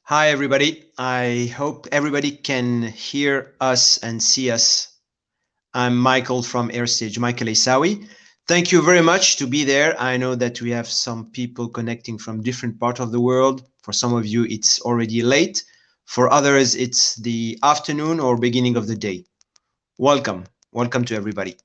Hi, everybody. I hope everybody can hear us and see us. I'm Michael from Airstage, Michael Aissaoui. Thank you very much to be there. I know that we have some people connecting from different parts of the world. For some of you, it's already late. For others, it's the afternoon or beginning of the day. Welcome. Welcome to everybody.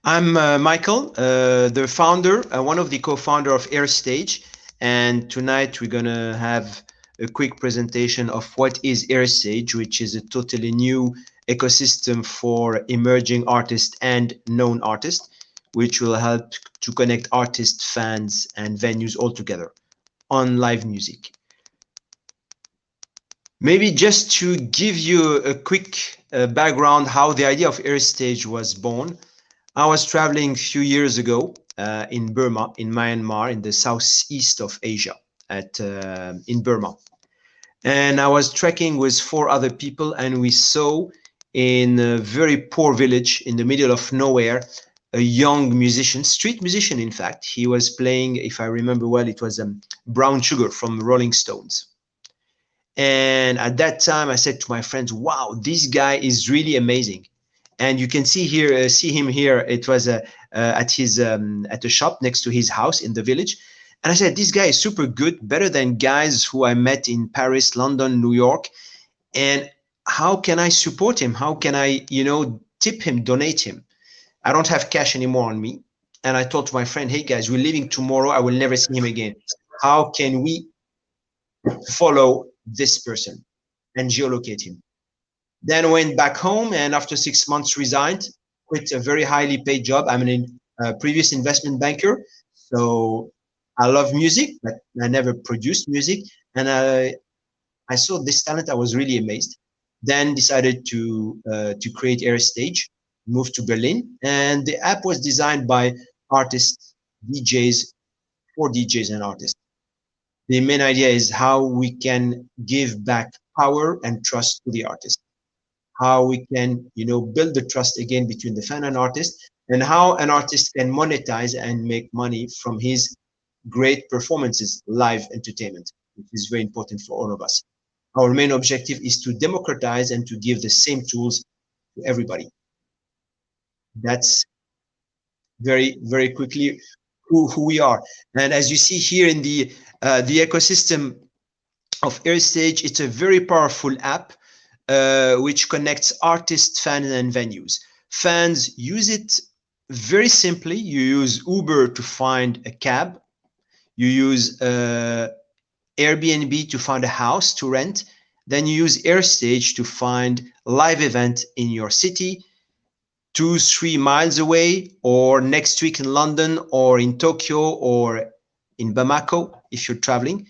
I'm Michael, the founder, one of the co-founder of Airstage, and tonight we're gonna have a quick presentation of what is Airstage, which is a totally new ecosystem for emerging artists and known artists, which will help to connect artists, fans, and venues all together on live music. Maybe just to give you a quick background how the idea of Airstage was born. I was traveling a few years ago in Burma, in Myanmar, in the southeast of Asia, in Burma. And I was trekking with four other people, and we saw in a very poor village in the middle of nowhere a young musician, street musician, in fact. He was playing, if I remember well, it was Brown Sugar from Rolling Stones. And at that time, I said to my friends, wow, this guy is really amazing. And you can see him here. It was at a shop next to his house in the village. And I said, this guy is super good, better than guys who I met in Paris, London, New York. And how can I support him? How can I, tip him, donate him? I don't have cash anymore on me. And I told my friend, hey guys, we're leaving tomorrow. I will never see him again. How can we follow this person and geolocate him? Then went back home, and after 6 months resigned, quit a very highly paid job. I'm a previous investment banker, so I love music, but I never produced music. And I saw this talent. I was really amazed. Then decided to create Airstage, moved to Berlin, and the app was designed by artists, DJs, for DJs and artists. The main idea is how we can give back power and trust to the artist, how we can build the trust again between the fan and artist, and how an artist can monetize and make money from his great performances, live entertainment, which is very important for all of us. Our main objective is to democratize and to give the same tools to everybody. That's very quickly who we are. And as you see here in the ecosystem of Airstage, it's a very powerful app which connects artists, fans, and venues. Fans use it very simply. You use Uber to find a cab. You use Airbnb to find a house to rent. Then you use Airstage to find a live event in your city, 2-3 miles away, or next week in London, or in Tokyo, or in Bamako if you're traveling.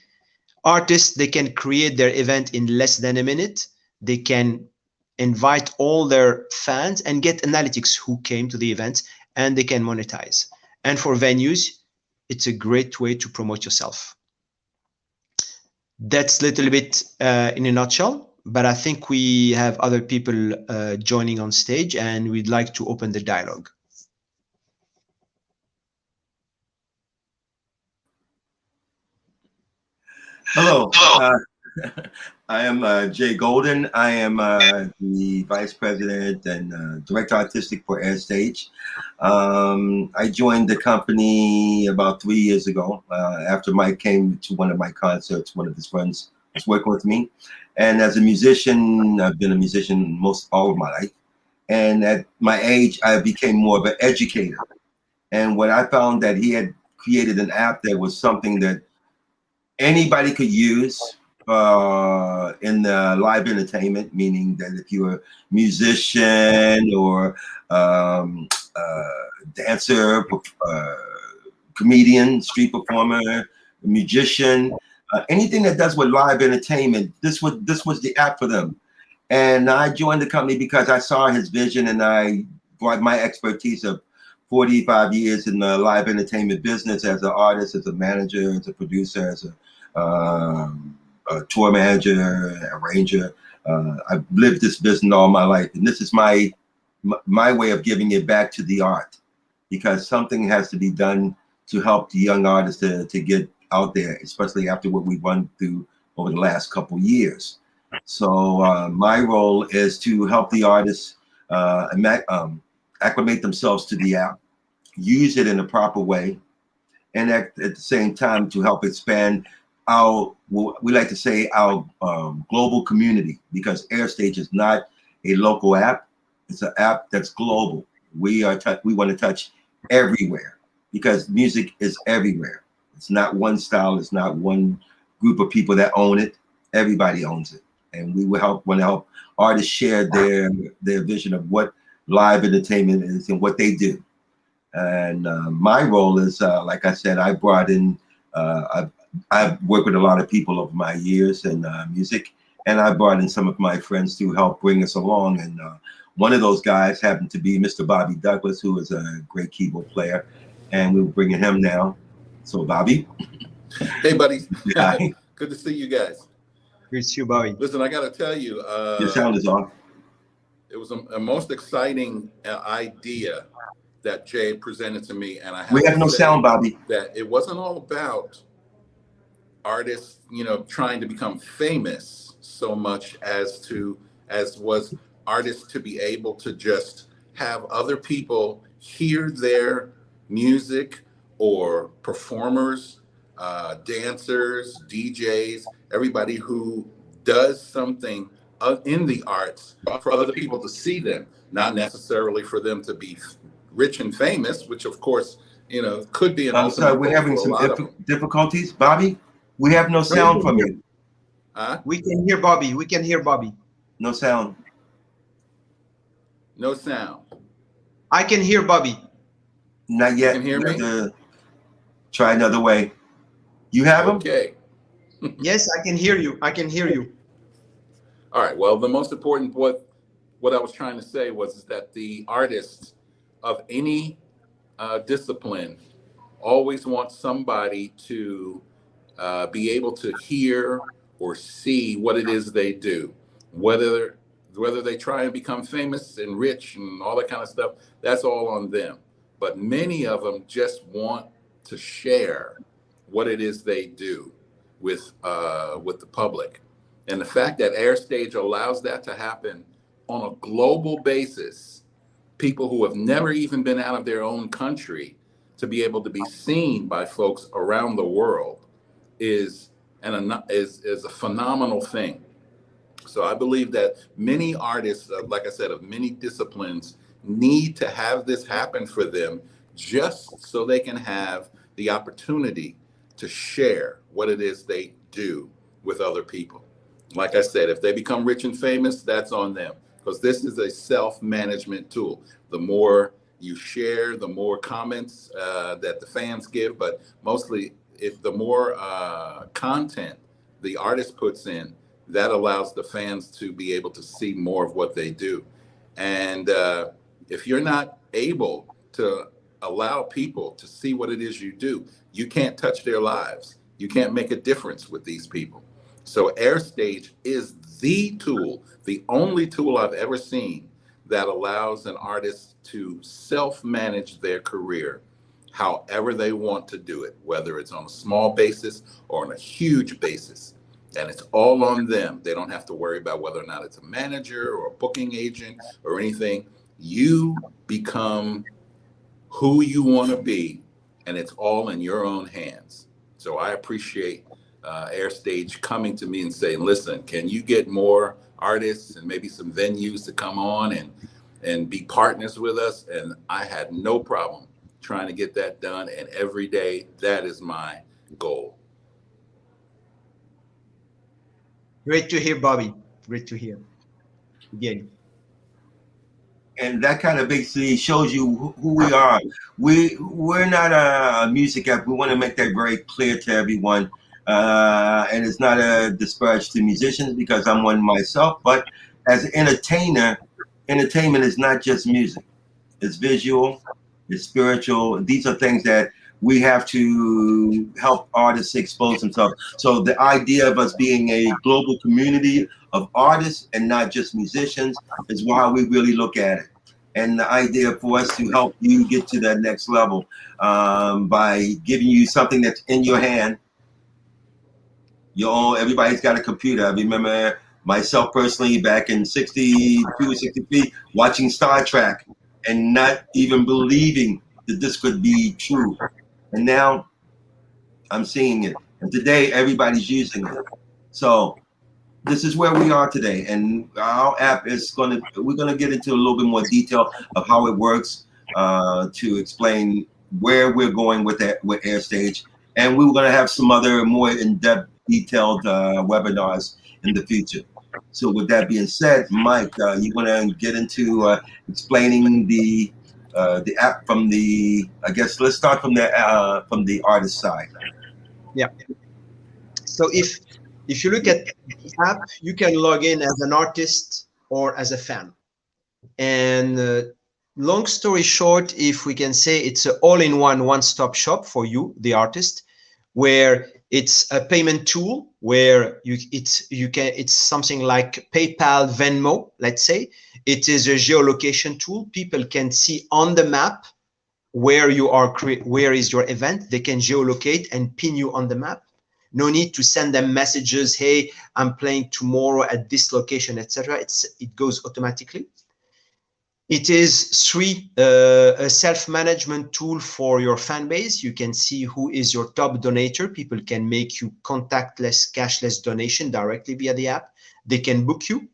Artists, they can create their event in less than a minute. They can invite all their fans and get analytics who came to the event, and they can monetize. And for venues, it's a great way to promote yourself. That's a little bit in a nutshell, but I think we have other people joining on stage, and we'd like to open the dialogue. Hello. I am Jay Golden. I am the Vice President and Director Artistic for Airstage. I joined the company about 3 years ago after Mike came to one of my concerts. One of his friends was working with me. And as a musician, I've been a musician most all of my life. And at my age, I became more of an educator. And what I found that he had created an app that was something that anybody could use in the live entertainment, meaning that if you're a musician or dancer, comedian, street performer, musician, anything that does with live entertainment, this was the app for them. And I joined the company because I saw his vision, and I brought my expertise of 45 years in the live entertainment business as an artist, as a manager, as a producer, as a tour manager, arranger. I've lived this business all my life, and this is my way of giving it back to the art. because something has to be done to help the young artists to get out there, especially after what we've run through over the last couple years. So my role is to help the artists acclimate themselves to the app, use it in a proper way, and at the same time to help expand our, we like to say, our global community, because Airstage is not a local app. It's an app that's global. We want to touch everywhere, because music is everywhere. It's not one style. It's not one group of people that own it. Everybody owns it, and we want to help artists share their vision of what live entertainment is and what they do. And my role is, like I said, I brought in, I've worked with a lot of people over my years in music, and I brought in some of my friends to help bring us along. And one of those guys happened to be Mr. Bobby Douglas, who is a great keyboard player, and we were bringing him now. So, Bobby. Hey, buddy. Good to see you guys. Good to see you, Bobby. Listen, I got to tell you, your sound is off. It was a most exciting idea that Jay presented to me, and we have no sound, Bobby. That it wasn't all about artists, trying to become famous so much as was artists to be able to just have other people hear their music, or performers, dancers, DJs, everybody who does something in the arts, for other people to see them, not necessarily for them to be rich and famous, which of course, could be an I'm sorry, we're having some difficulties. Bobby, we have no sound from you. We can hear Bobby. We can hear Bobby. No sound. No sound. I can hear Bobby. Not yet. You can hear me? Try another way. You have him? Okay. Yes, I can hear you. I can hear you. All right. Well, the most important, what I was trying to say was that the artists of any discipline always want somebody to be able to hear or see what it is they do, whether they try and become famous and rich and all that kind of stuff. That's all on them. But many of them just want to share what it is they do with the public. And the fact that Airstage allows that to happen on a global basis, people who have never even been out of their own country, to be able to be seen by folks around the world is a phenomenal thing. So I believe that many artists, like I said, of many disciplines, need to have this happen for them, just so they can have the opportunity to share what it is they do with other people. Like I said, if they become rich and famous, that's on them, because this is a self-management tool. The more you share, the more comments that the fans give, but mostly the more content the artist puts in, that allows the fans to be able to see more of what they do. And if you're not able to allow people to see what it is you do, you can't touch their lives. You can't make a difference with these people. So Airstage is the tool, the only tool I've ever seen that allows an artist to self-manage their career however they want to do it, whether it's on a small basis or on a huge basis. And it's all on them. They don't have to worry about whether or not it's a manager or a booking agent or anything. You become who you want to be, and it's all in your own hands. So I appreciate Airstage coming to me and saying, listen, can you get more artists and maybe some venues to come on and be partners with us? And I had no problem trying to get that done. And every day, that is my goal. Great to hear, Bobby. Great to hear. Again. And that kind of basically shows you who we are. We're not a music app. We want to make that very clear to everyone. And it's not a disparage to musicians, because I'm one myself. But as an entertainer, entertainment is not just music. It's visual, it's spiritual. These are things that we have to help artists expose themselves. So the idea of us being a global community of artists and not just musicians is why we really look at it. and the idea for us to help you get to that next level by giving you something that's in your hand. Your own, everybody's got a computer. I remember myself personally back in 62, 63, watching Star Trek and not even believing that this could be true. And now I'm seeing it. And today everybody's using it. So this is where we are today, and our app is we're gonna get into a little bit more detail of how it works to explain where we're going with that with Airstage, and we're gonna have some other more in-depth detailed webinars in the future. So with that being said, Mike, you want to get into explaining the app from the, I guess let's start from the artist side. Yeah. So if you look at the app, you can log in as an artist or as a fan. And long story short, if we can say, it's an all-in-one, one-stop shop for you, the artist, where it's a payment tool where it's something like PayPal, Venmo, let's say. It is a geolocation tool. People can see on the map where you are, where is your event. They can geolocate and pin you on the map. No need to send them messages, hey, I'm playing tomorrow at this location, etc. It goes automatically. It is a self-management tool for your fan base. You can see who is your top donator. People can make you contactless, cashless donation directly via the app. They can book you.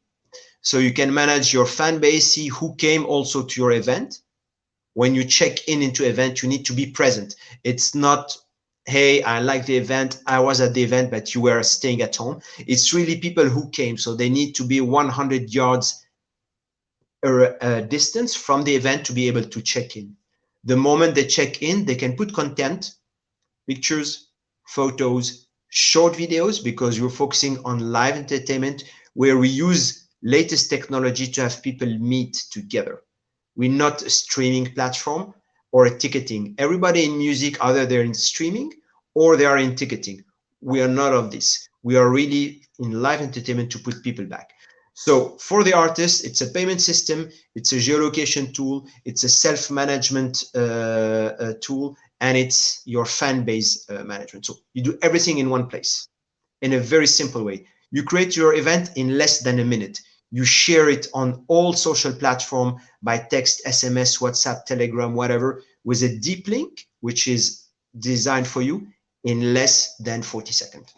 So you can manage your fan base, see who came also to your event. When you check in into event, you need to be present. It's not, hey, I like the event, I was at the event, but you were staying at home. It's really people who came. So they need to be 100 yards distance from the event to be able to check in. The moment they check in, they can put content, pictures, photos, short videos, because you're focusing on live entertainment where we use latest technology to have people meet together. We're not a streaming platform or a ticketing. Everybody in music, either they're in streaming or they are in ticketing. We are not of this. We are really in live entertainment to put people back. So for the artist, it's a payment system, it's a geolocation tool, it's a self-management tool, and it's your fan base management. So you do everything in one place in a very simple way. You create your event in less than a minute. You share it on all social platforms by text, SMS, WhatsApp, Telegram, whatever, with a deep link, which is designed for you in less than 40 seconds.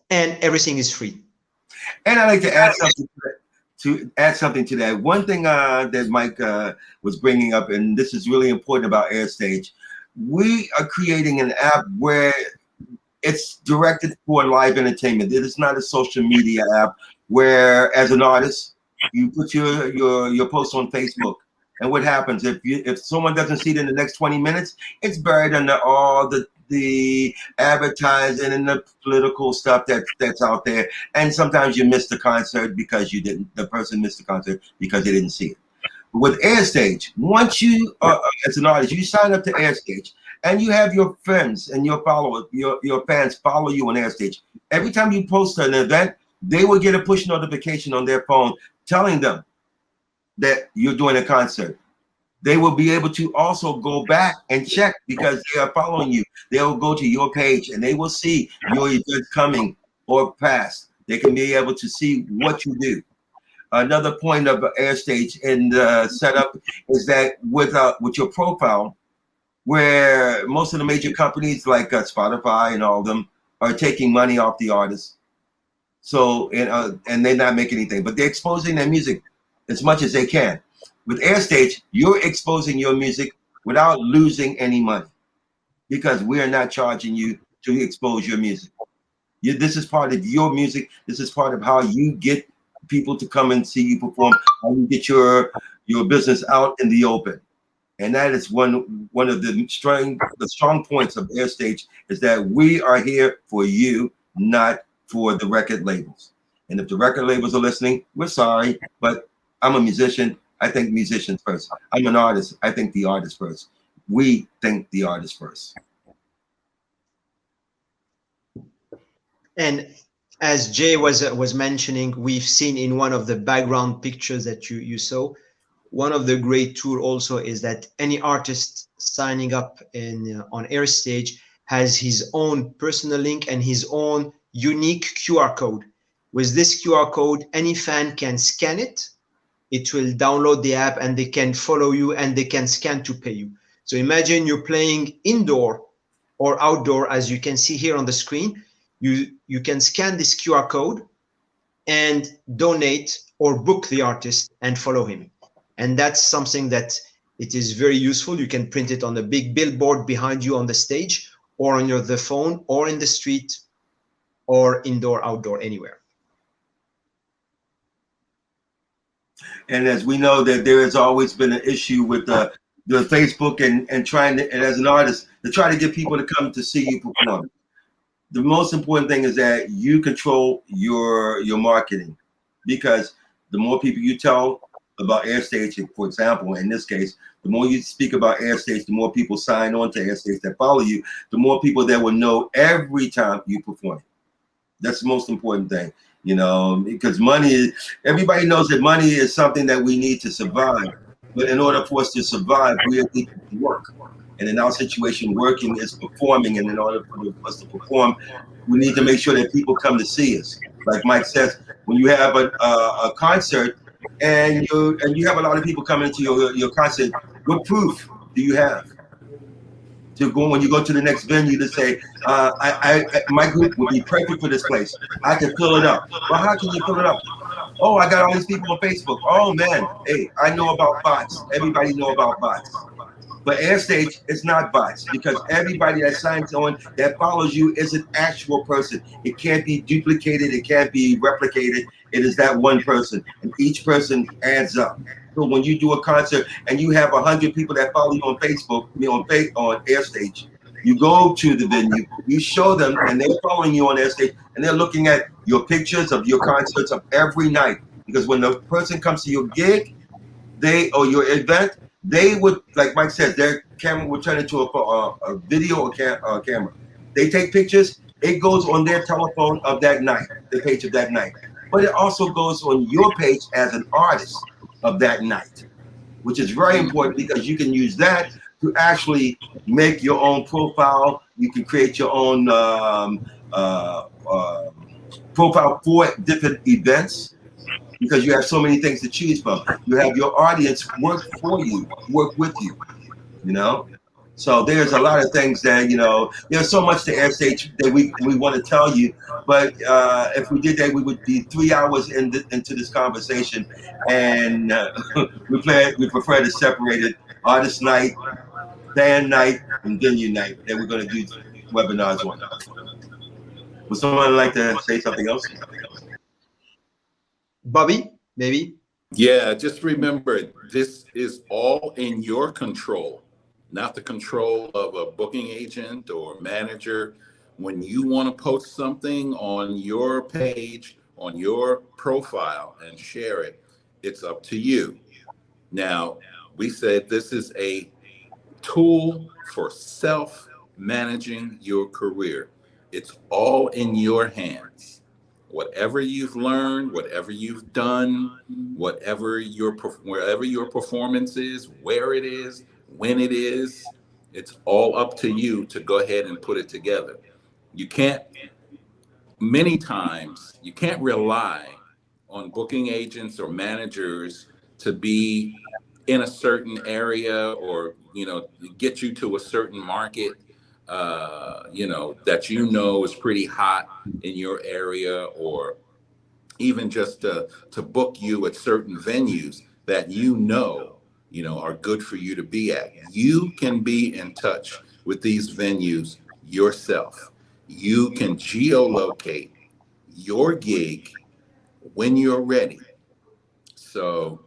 And everything is free. And I'd like to add something to that. One thing that Mike was bringing up, and this is really important about Airstage, we are creating an app where it's directed for live entertainment. It is not a social media app where, as an artist, you put your post on Facebook, and what happens if someone doesn't see it in the next 20 minutes, it's buried under all the advertising and the political stuff that's out there, and sometimes you miss the concert because the person missed the concert because they didn't see it. But with Airstage, once you as an artist, you sign up to Airstage, and you have your friends and your followers, your fans follow you on Airstage. Every time you post an event, they will get a push notification on their phone telling them that you're doing a concert. They will be able to also go back and check because they are following you. They'll go to your page and they will see your event coming or past. They can be able to see what you do. Another point of Airstage in the setup is that with your profile, where most of the major companies like Spotify and all of them are taking money off the artists. So, and they're not making anything, but they're exposing their music as much as they can. With Airstage, you're exposing your music without losing any money because we are not charging you to expose your music. This is part of your music. This is part of how you get people to come and see you perform, how you get your business out in the open. And that is one of the strong points of Airstage, is that we are here for you, not for the record labels. And if the record labels are listening, we're sorry, but I'm a musician. I think musicians first. I'm an artist. I think the artist first. We think the artist first. And As Jay was mentioning, we've seen in one of the background pictures that you saw, one of the great tool also is that any artist signing up in on Airstage has his own personal link and his own unique QR code. With this QR code, any fan can scan it. It will download the app and they can follow you and they can scan to pay you. So imagine you're playing indoor or outdoor, as you can see here on the screen. You can scan this QR code and donate or book the artist and follow him. And that's something that it is very useful. You can print it on a big billboard behind you on the stage or on the phone or in the street or indoor, outdoor, anywhere. And as we know that there has always been an issue with the Facebook and trying to, and as an artist, to try to get people to come to see you perform. The most important thing is that you control your marketing, because the more people you tell about Airstage, for example, in this case, the more you speak about Airstage, the more people sign on to Airstage that follow you, the more people that will know every time you perform. That's the most important thing, you know, because money, everybody knows that money is something that we need to survive. But in order for us to survive, we need to work. And in our situation, working is performing. And in order for us to perform, we need to make sure that people come to see us. Like Mike says, when you have a concert and you have a lot of people coming to your concert, what proof do you have to go when you go to the next venue to say, my group would be perfect for this place. I can fill it up. Well, how can you fill it up? Oh, I got all these people on Facebook. Oh man, hey, I know about bots. Everybody know about bots. But Airstage is not bots, because everybody that signs on, that follows you, is an actual person. It can't be duplicated. It can't be replicated. It is that one person, and each person adds up. So when you do a concert and you have 100 people that follow you on Facebook, on Airstage, you go to the venue, you show them, and they're following you on Airstage, and they're looking at your pictures of your concerts of every night. Because when the person comes to your gig, or your event, they would, like Mike says, their camera would turn into a video or camera. They take pictures. It goes on their telephone of that night, the page of that night. But it also goes on your page as an artist of that night, which is very important, because you can use that to actually make your own profile. You can create your own profile for different events, because you have so many things to choose from. You have your audience work for you, work with you, you know? So there's a lot of things that, you know, there's so much to Airstage that we want to tell you, but if we did that, we would be 3 hours into this conversation, and we prefer to separate it: artist night, band night, and venue night, that we're going to do webinars on. Would someone like to say something else? Bobby, maybe? Yeah, just remember, this is all in your control, not the control of a booking agent or manager. When you want to post something on your page, on your profile, and share it, it's up to you. Now, we said this is a tool for self managing your career. It's all in your hands. Whatever you've learned, whatever you've done, wherever your performance is, where it is, when it is, it's all up to you to go ahead and put it together. You can't, many times, you can't rely on booking agents or managers to be in a certain area, or get you to a certain market that is pretty hot in your area, or even just to book you at certain venues that are good for you to be at. You can be in touch with these venues yourself. You can geolocate your gig when you're ready. So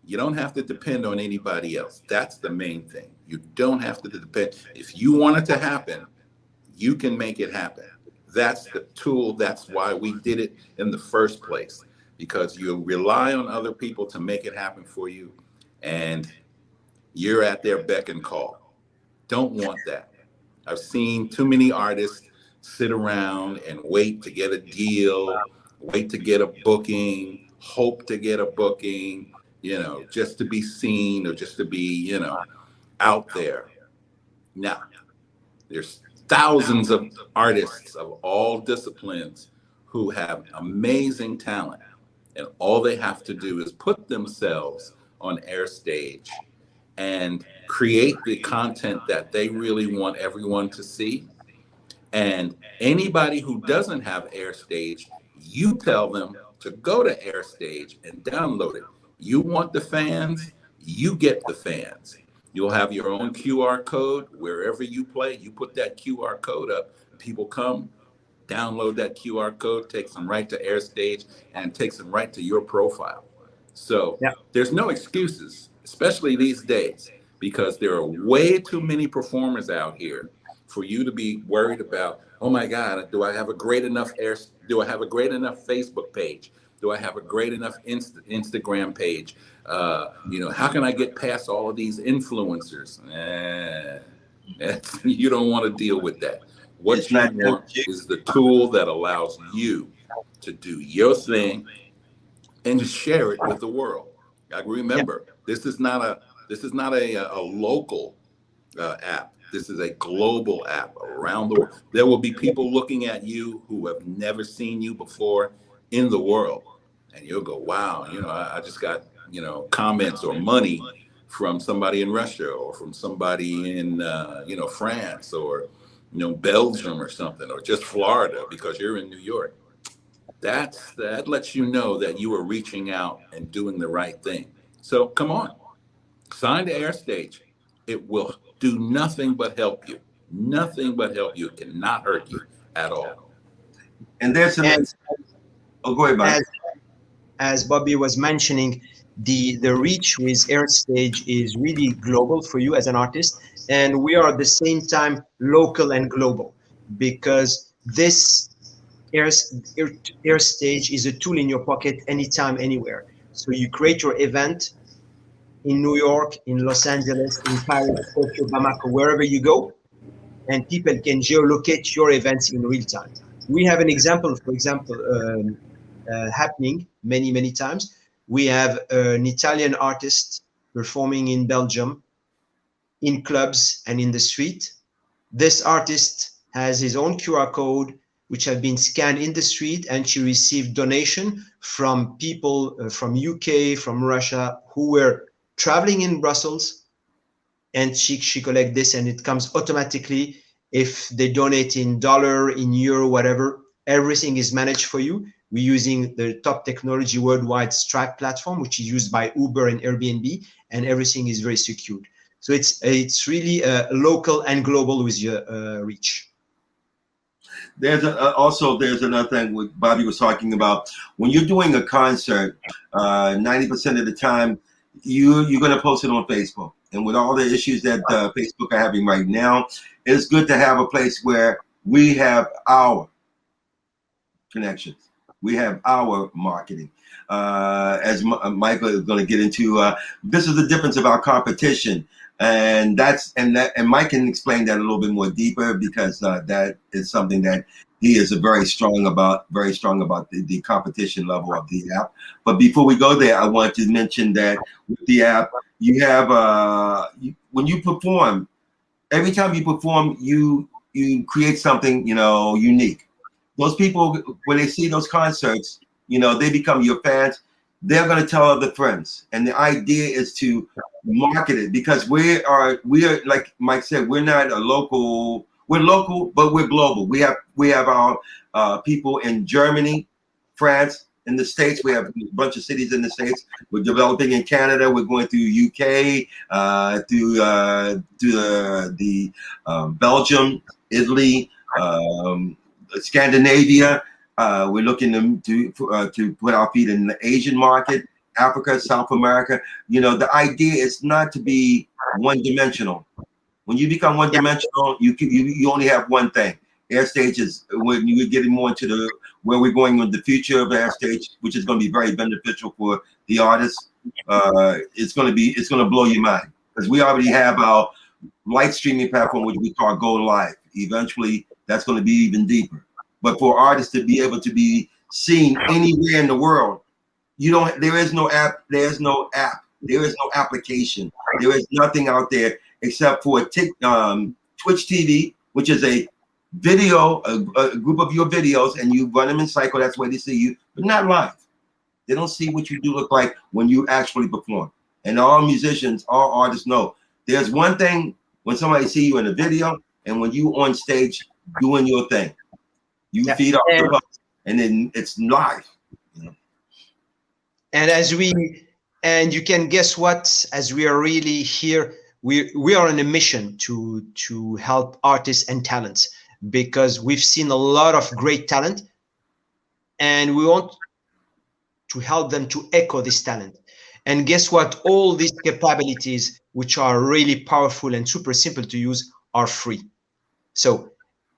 you don't have to depend on anybody else. That's the main thing. You don't have to depend. If you want it to happen, you can make it happen. That's the tool. That's why we did it in the first place, because you rely on other people to make it happen for you, and you're at their beck and call. Don't want that. I've seen too many artists sit around and wait to get a deal, wait to get a booking, hope to get a booking, just to be seen or just to be, out there. Now, there's thousands of artists of all disciplines who have amazing talent, and all they have to do is put themselves on Airstage and create the content that they really want everyone to see. And anybody who doesn't have Airstage, you tell them to go to Airstage and download it. You want the fans, you get the fans. You'll have your own QR code wherever you play. You put that QR code up, people come, download that QR code, takes them right to Airstage and takes them right to your profile. So Yeah. there's no excuses, especially these days, because there are way too many performers out here for you to be worried about, oh my God, do I have a great enough Facebook page? Do I have a great enough Instagram page? How can I get past all of these influencers? You don't want to deal with that. What you want is the tool that allows you to do your thing and to share it with the world. Remember, this is not a local app. This is a global app around the world. There will be people looking at you who have never seen you before in the world. And you'll go, wow, I just got, comments or money from somebody in Russia or from somebody in, France or, Belgium or something, or just Florida because you're in New York. That lets you know that you are reaching out and doing the right thing. So come on, sign to Airstage. It will do nothing but help you. Nothing but help you. It cannot hurt you at all. And there's some. Oh, go ahead, Mike. As Bobby was mentioning, the reach with Airstage is really global for you as an artist, and we are at the same time local and global, because this Airstage is a tool in your pocket anytime, anywhere. So you create your event in New York, in Los Angeles, in Paris, Tokyo, Bamako, wherever you go, and people can geolocate your events in real time. We have an example, for example, happening many times. We have an Italian artist performing in Belgium, in clubs and in the street. This artist has his own QR code, which have been scanned in the street, and she received donation from people from UK, from Russia, who were traveling in Brussels, and she collect this, and it comes automatically. If they donate in dollar, in euro, whatever, everything is managed for you. We're using the top technology worldwide Stripe platform, which is used by Uber and Airbnb, and everything is very secured. So it's really local and global with your reach. There's another thing what Bobby was talking about. When you're doing a concert, 90% of the time you're going to post it on Facebook. And with all the issues that Facebook are having right now, it's good to have a place where we have our connections. We have our marketing. As Michael is going to get into, this is the difference of our competition. And Mike can explain that a little bit more deeper, because that is something that he is very strong about the competition level of the app. But before we go there, I want to mention that with the app, you have when you perform, every time you perform, you create something unique. Those people, when they see those concerts, they become your fans. They're going to tell other friends, and the idea is to market it, because we are like Mike said, we're not a local. We're local, but we're global. We have our people in Germany, France, in the States. We have a bunch of cities in the States. We're developing in Canada. We're going through UK, through the Belgium, Italy, Scandinavia. We're looking to put our feet in the Asian market, Africa, South America. The idea is not to be one-dimensional. When you become one-dimensional, you only have one thing. Airstage is, when you get more into where we're going with the future of Airstage, which is going to be very beneficial for the artists. It's going to blow your mind, because we already have our light streaming platform, which we call Go Live. Eventually, that's going to be even deeper. But for artists to be able to be seen anywhere in the world, there is no app, there is no application, there is nothing out there except for Twitch TV, which is a video, a group of your videos, and you run them in cycle. That's where they see you, but not live. They don't see what you do look like when you actually perform. And all musicians, all artists know there's one thing when somebody see you in a video and when you on stage doing your thing. You feed off the public, and then it's live. You know? And you can guess what? As we are really here, we are on a mission to help artists and talents, because we've seen a lot of great talent, and we want to help them to echo this talent. And guess what? All these capabilities, which are really powerful and super simple to use, are free. So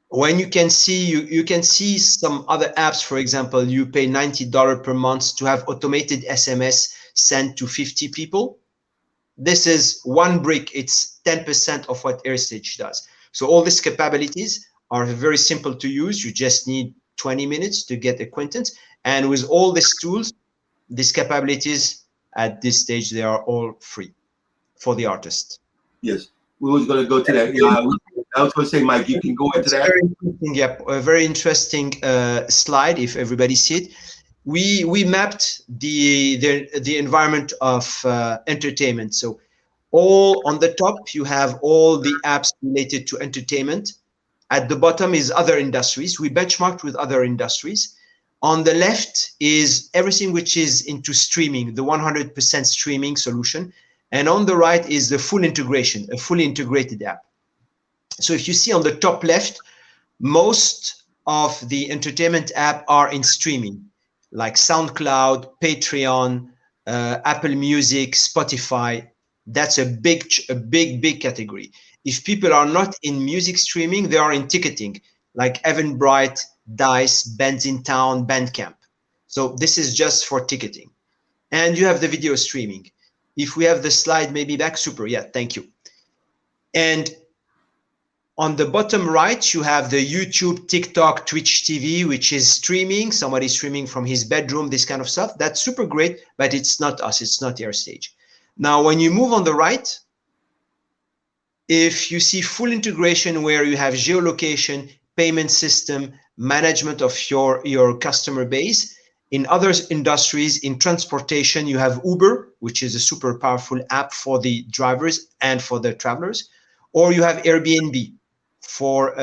when you can see, you can see some other apps, for example, you pay $90 per month to have automated SMS sent to 50 people. This is one brick. It's 10% of what Airstage does. So all these capabilities are very simple to use. You just need 20 minutes to get acquaintance. And with all these tools, these capabilities at this stage, they are all free for the artist. Yes, we was going to go to that. I was going to say, Mike, you can go into that. Very interesting, yeah, a very interesting slide. If everybody see it, we mapped the environment of entertainment. So all on the top, you have all the apps related to entertainment. At the bottom is other industries. We benchmarked with other industries. On the left is everything which is into streaming, the 100% streaming solution. And on the right is the full integration, a fully integrated app. So if you see on the top left, most of the entertainment app are in streaming, like SoundCloud, Patreon, Apple Music, Spotify. That's a big category. If people are not in music streaming, they are in ticketing, like Eventbrite, Dice, Bands in Town, Bandcamp. So this is just for ticketing. And you have the video streaming. If we have the slide maybe back, super, yeah, thank you. And on the bottom right, you have the YouTube, TikTok, Twitch TV, which is streaming. Somebody streaming from his bedroom, this kind of stuff. That's super great, but it's not us. It's not Airstage. Now, when you move on the right, if you see full integration where you have geolocation, payment system, management of your customer base. In other industries, in transportation, you have Uber, which is a super powerful app for the drivers and for the travelers. Or you have Airbnb for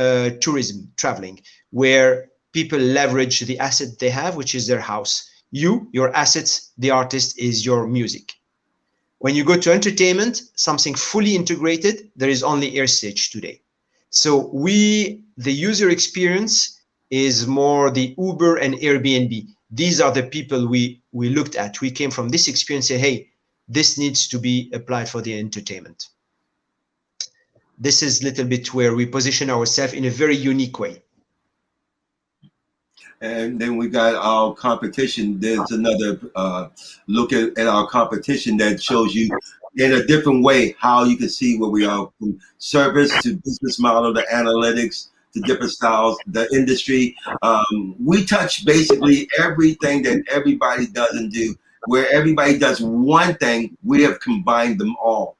tourism, traveling, where people leverage the asset they have, which is their house. Your assets, the artist, is your music. When you go to entertainment, something fully integrated, there is only Airstage today. So the user experience is more the Uber and Airbnb. These are the people we looked at. We came from this experience and say, hey, this needs to be applied for the entertainment. This is a little bit where we position ourselves in a very unique way. And then we got our competition. There's another look at our competition that shows you in a different way how you can see where we are, from service to business model to analytics to different styles, the industry. We touch basically everything that everybody doesn't do. Where everybody does one thing, we have combined them all.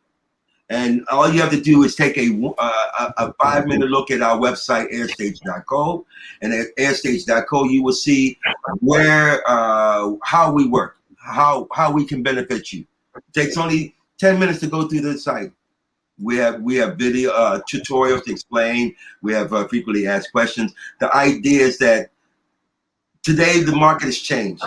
And all you have to do is take a 5-minute look at our website, airstage.co. And at airstage.co, you will see where, how we work, how we can benefit you. It takes only 10 minutes to go through the site. We have video tutorials to explain. We have frequently asked questions. The idea is that today the market has changed.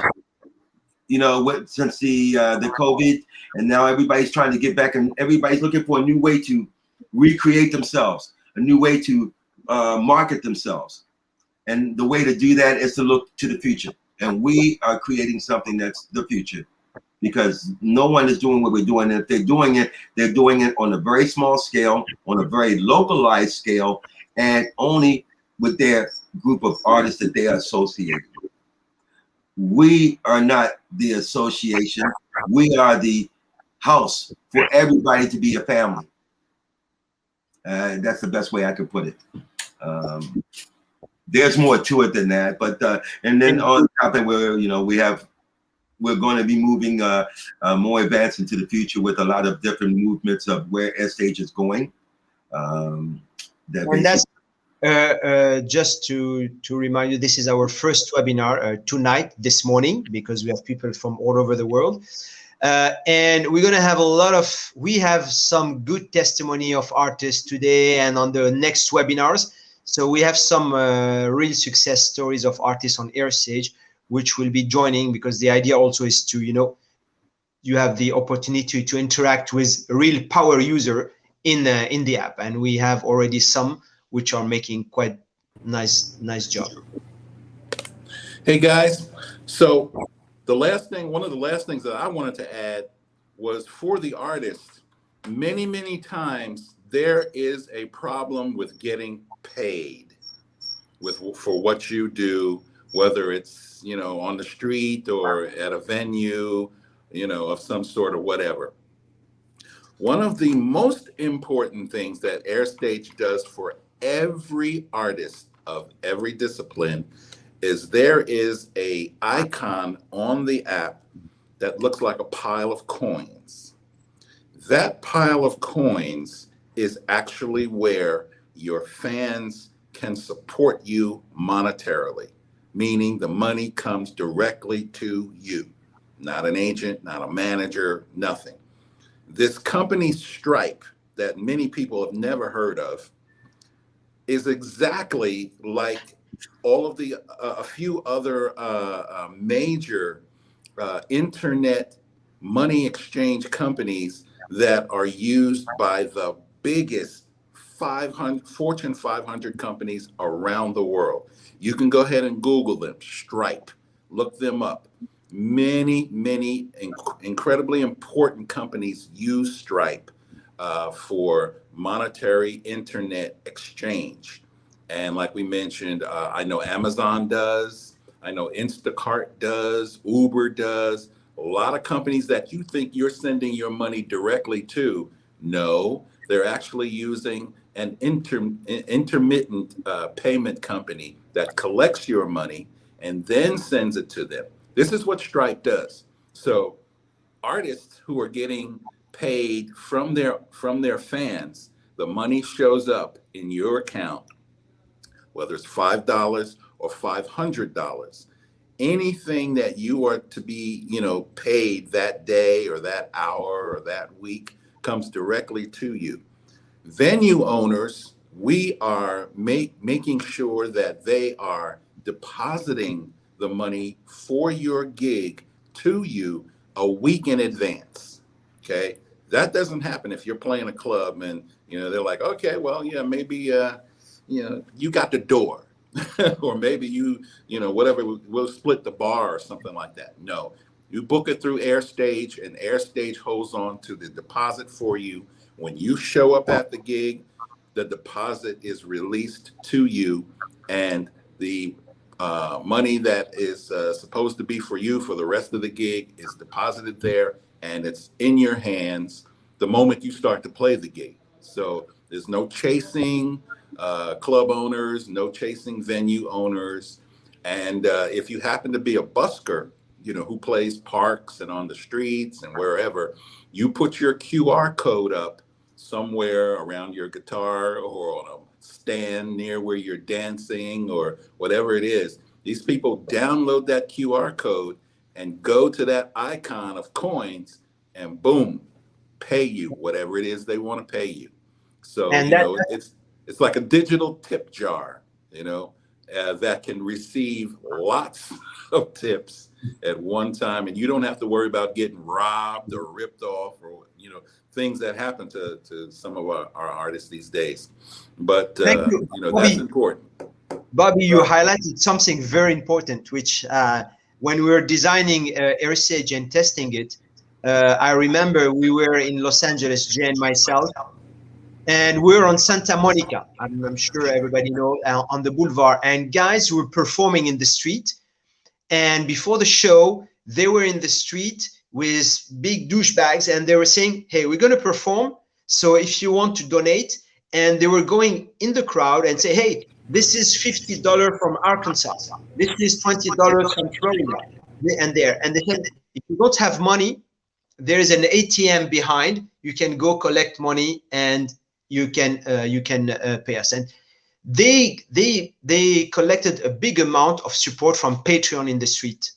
You know, since the COVID, and now everybody's trying to get back, and everybody's looking for a new way to recreate themselves, a new way to market themselves. And the way to do that is to look to the future. And we are creating something that's the future, because no one is doing what we're doing. And if they're doing it on a very small scale, on a very localized scale, and only with their group of artists that they are associated with. We are not the association. We are the house for everybody to be a family. That's the best way I could put it. there's more to it than that. But and then And on top of it, we're going to be moving more advanced into the future with a lot of different movements of where Airstage is going. That that's basically, just to remind you, this is our first webinar tonight, this morning, because we have people from all over the world. And we're going to have we have some good testimony of artists today and on the next webinars. So we have some real success stories of artists on Airstage, which will be joining, because the idea also is to, you have the opportunity to interact with real power user in the app. And we have already some which are making quite nice job. Hey guys, so one of the last things that I wanted to add was, for the artist, many times there is a problem with getting paid for what you do, whether it's, on the street or at a venue, of some sort or whatever. One of the most important things that Airstage does for every artist of every discipline is there is a icon on the app that looks like a pile of coins. That pile of coins is actually where your fans can support you monetarily, meaning the money comes directly to you, not an agent, not a manager, nothing. This company Stripe, that many people have never heard of, is exactly like all of the a few other major internet money exchange companies that are used by the biggest Fortune 500 companies around the world. You can go ahead and Google them, Stripe, look them up. Many incredibly important companies use Stripe for monetary internet exchange. And like we mentioned, I know Amazon does, I know Instacart does, Uber does. A lot of companies that you think you're sending your money directly to, no, they're actually using an intermittent payment company that collects your money and then sends it to them. This is what Stripe does. So artists who are getting paid from their fans, the money shows up in your account, whether it's $5 or $500. Anything that you are to be, paid that day or that hour or that week comes directly to you. Venue owners, we are making sure that they are depositing the money for your gig to you a week in advance. Okay, that doesn't happen if you're playing a club and they're like, okay, well, yeah, maybe you got the door, or maybe whatever, we'll split the bar or something like that. No, you book it through Airstage, and Airstage holds on to the deposit for you. When you show up at the gig, the deposit is released to you, and the money that is supposed to be for you for the rest of the gig is deposited there, and it's in your hands the moment you start to play the gig. So there's no chasing club owners, no chasing venue owners. And if you happen to be a busker, who plays parks and on the streets and wherever, you put your QR code up somewhere around your guitar or on a stand near where you're dancing or whatever it is. These people download that QR code and go to that icon of coins and boom, pay you whatever it is they want to pay you. So, And it's like a digital tip jar, that can receive lots of tips at one time, and you don't have to worry about getting robbed or ripped off or things that happen to some of our artists these days. But that's important. Bobby, you highlighted something very important, which when we were designing Airstage and testing it, I remember we were in Los Angeles, Jay and myself, and we're on Santa Monica. I'm sure everybody knows, on the boulevard. And guys were performing in the street. And before the show, they were in the street with big douchebags, and they were saying, hey, we're going to perform. So if you want to donate, and they were going in the crowd and say, hey, This is $50 from Arkansas. This is $20 from Florida, and there. And they said, if you don't have money, there is an ATM behind. You can go collect money, and you can pay us. And they collected a big amount of support from Patreon in the street.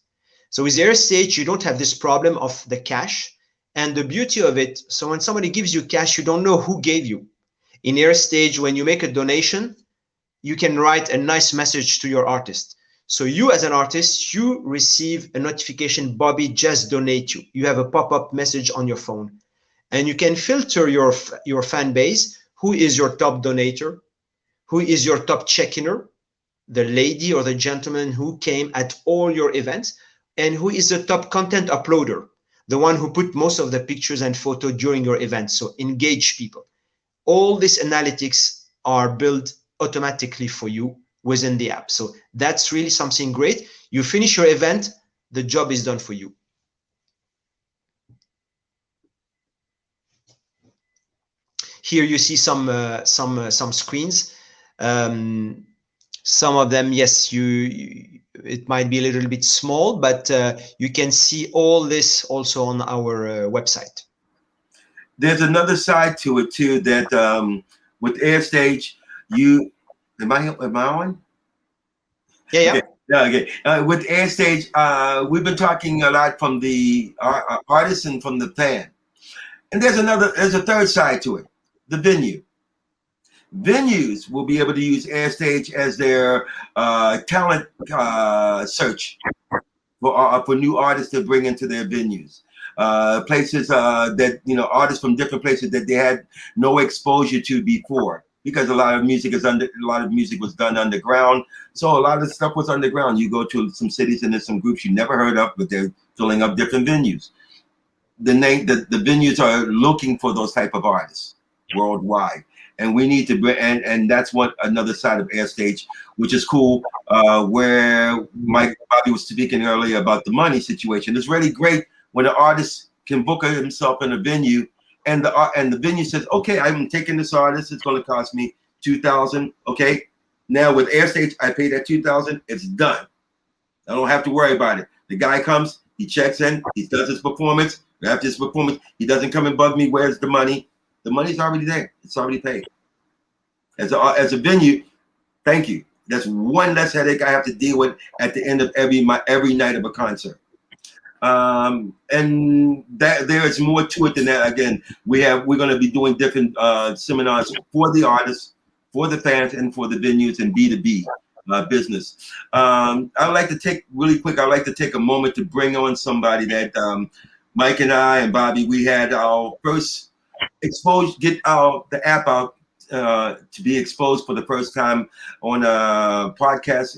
So with Airstage, you don't have this problem of the cash. And the beauty of it, so when somebody gives you cash, you don't know who gave you. In Airstage, when you make a donation, you can write a nice message to your artist. So you as an artist, you receive a notification, Bobby just donate you. You have a pop-up message on your phone. And you can filter your fan base. Who is your top donator? Who is your top check-inner? The lady or the gentleman who came at all your events. And who is the top content uploader? The one who put most of the pictures and photo during your event. So engage people. All these analytics are built automatically for you within the app. So that's really something great. You finish your event, the job is done for you. Here you see some screens. Some of them, yes, it might be a little bit small, but you can see all this also on our website. There's another side to it too, that with Airstage, am I on? Yeah. Okay. Yeah, okay. With Airstage, we've been talking a lot from the artist and from the fan. And there's a third side to it, the venue. Venues will be able to use Airstage as their talent search for new artists to bring into their venues. Places that, artists from different places that they had no exposure to before, because a lot of music was done underground. So a lot of stuff was underground. You go to some cities and there's some groups you never heard of, but they're filling up different venues. The venues are looking for those type of artists worldwide. And we need to bring, and that's what another side of Airstage, which is cool, where Bobby was speaking earlier about the money situation. It's really great when an artist can book himself in a venue, and the venue says, okay, I'm taking this artist. It's going to cost me $2,000. Okay, now with Airstage, I pay that $2,000. It's done. I don't have to worry about it. The guy comes, he checks in, he does his performance. After his performance, he doesn't come and bug me. Where's the money? The money's already there. It's already paid. As a venue, thank you. That's one less headache I have to deal with at the end of every night of a concert. And that there is more to it than that. Again, we're going to be doing different seminars for the artists, for the fans, and for the venues and B2B business. I'd like to take a moment to bring on somebody that Mike and I and Bobby, we had our first get the app out to be exposed for the first time on a podcast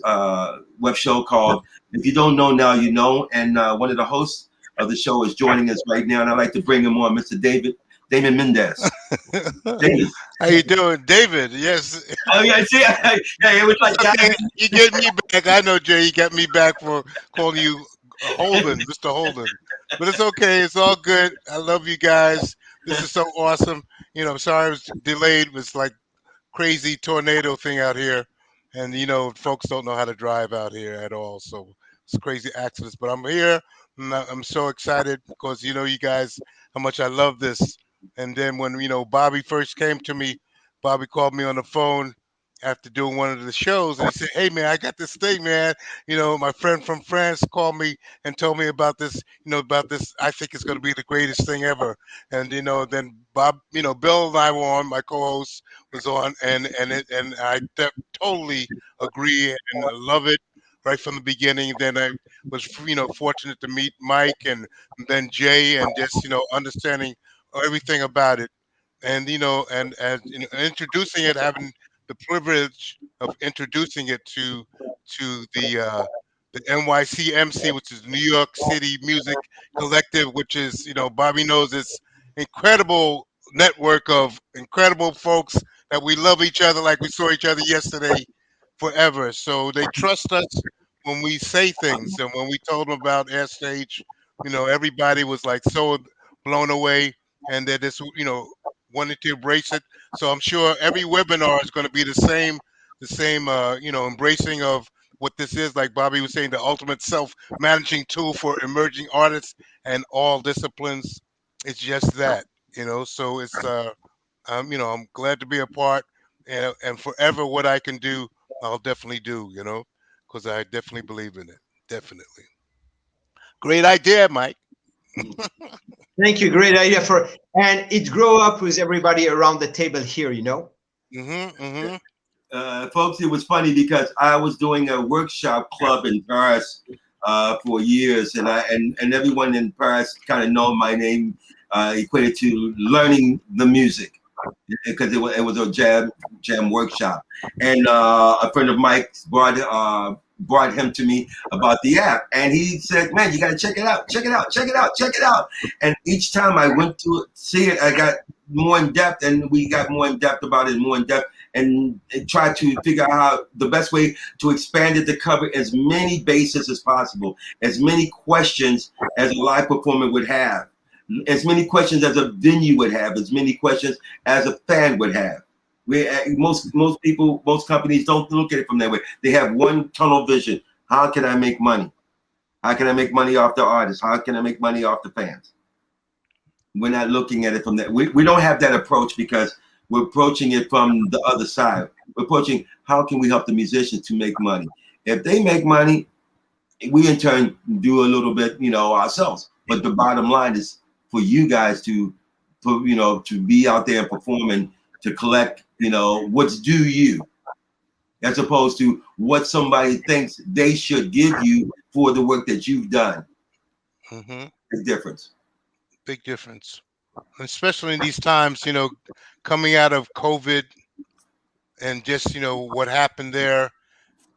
web show called If You Don't Know Now You Know. And one of the hosts of the show is joining us right now, and I'd like to bring him on, Mr. Damon Mendes. David. How you doing, David? Yes. Oh yeah, see, yeah, it was like that. You get me back. I know, Jay. You got me back for calling you Holden, Mr. Holden. But it's okay. It's all good. I love you guys. This is so awesome. I'm sorry I was delayed. It was like crazy tornado thing out here. And, folks don't know how to drive out here at all. So it's crazy accidents. But I'm here. And I'm so excited because, you guys, how much I love this. And then when, Bobby first came to me, Bobby called me on the phone after doing one of the shows. And he said, hey, man, I got this thing, man. My friend from France called me and told me about this, I think it's going to be the greatest thing ever. And, then Bob, Bill and I were on, my co-host was on, and I totally agree and I love it right from the beginning. Then I was, fortunate to meet Mike and then Jay and just, understanding everything about it. And, and introducing it, having the privilege of introducing it to the NYCMC, which is New York City Music Collective, which is, Bobby knows it's incredible network of incredible folks that we love each other like we saw each other yesterday forever. So they trust us when we say things. And when we told them about Airstage, everybody was like so blown away, and they just, wanted to embrace it. So I'm sure every webinar is going to be the the same embracing of what this is, like Bobby was saying, the ultimate self-managing tool for emerging artists and all disciplines. It's just that, so it's I'm glad to be a part, and forever what I can do, I'll definitely do, because I definitely believe in it. Definitely. Great idea, Mike. Thank you. Great idea and it grew up with everybody around the table here, Folks, it was funny because I was doing a workshop club in Paris for years, and and everyone in Paris kind of know my name equated to learning the music because it was a jam workshop, and a friend of Mike's brought him to me about the app, and he said, "Man, you got to check it out, check it out, check it out, check it out." And each time I went to see it, I got more in depth, and we got more in depth about it, more in depth, and tried to figure out how the best way to expand it to cover as many bases as possible, as many questions as a live performer would have, as many questions as a venue would have, as many questions as a fan would have. Most people, most companies don't look at it from that way. They have one tunnel vision. How can I make money? How can I make money off the artists? How can I make money off the fans? We're not looking at it from that. We don't have that approach because we're approaching it from the other side. We're approaching how can we help the musicians to make money? If they make money, we in turn do a little bit, ourselves. But the bottom line is for you guys to be out there and perform and to collect, what's due you, as opposed to what somebody thinks they should give you for the work that you've done. Big difference. Big difference. Especially in these times, coming out of COVID and just, what happened there,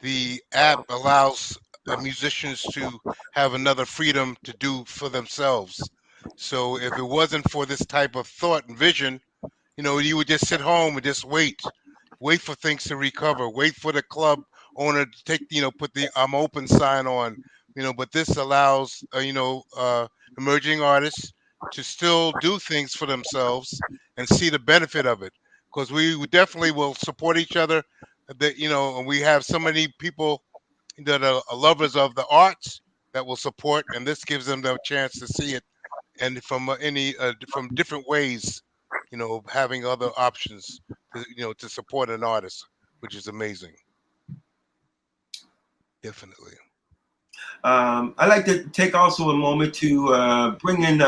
the app allows musicians to have another freedom to do for themselves. So if it wasn't for this type of thought and vision, you would just sit home and just wait for things to recover, wait for the club owner to take, put the I'm open sign on, but this allows, emerging artists to still do things for themselves and see the benefit of it. Because we definitely will support each other, that, and we have so many people that are lovers of the arts that will support, and this gives them the chance to see it, and from from different ways, having other options, to support an artist, which is amazing. Definitely. I'd like to take also a moment to bring in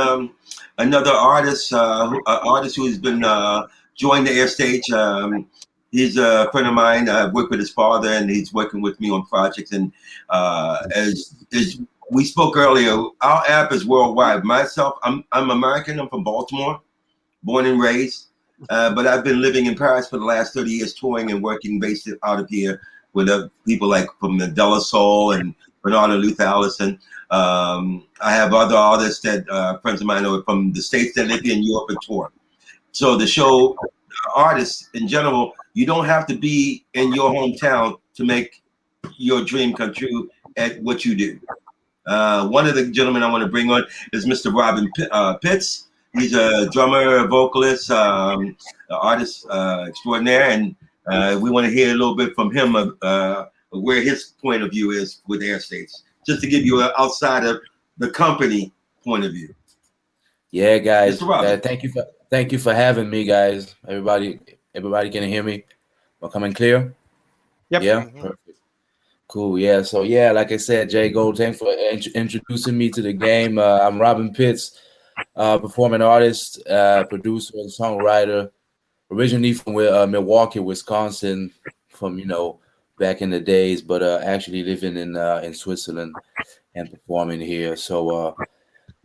another artist, artist who has been joined the Airstage. He's a friend of mine. I've worked with his father, and he's working with me on projects. And as we spoke earlier, our app is worldwide. Myself, I'm American. I'm from Baltimore, born and raised. But I've been living in Paris for the last 30 years, touring and working based out of here with people like from the De La Soul and Bernardo Luther Allison. I have other artists that friends of mine are from the States that live here in Europe and tour. So the show artists in general, you don't have to be in your hometown to make your dream come true at what you do. One of the gentlemen I want to bring on is Mr. Robin Pitts. He's a drummer, a vocalist, artist extraordinaire, and we want to hear a little bit from him of where his point of view is with Airstage, just to give you an outside of the company point of view. Yeah, guys. Thank you for having me, guys. Everybody can hear me? Am I coming clear? Yep. Yeah. Perfect. Cool. Yeah. So yeah, like I said, Jay Gold, thanks for introducing me to the game. I'm Robin Pitts, performing artist, producer, and songwriter. Originally from Milwaukee, Wisconsin, from back in the days, but actually living in Switzerland and performing here. So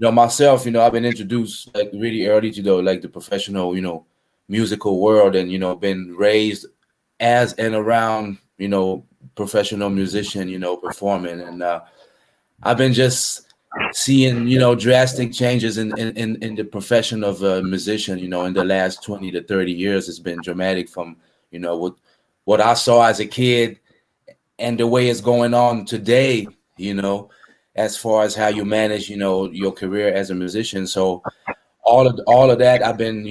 myself, I've been introduced like really early to the professional, musical world, and been raised as and around professional musician, performing, and I've been just seeing drastic changes in the profession of a musician, in the last 20 to 30 years. It's been dramatic from what I saw as a kid and the way it's going on today, as far as how you manage your career as a musician. So all of that I've been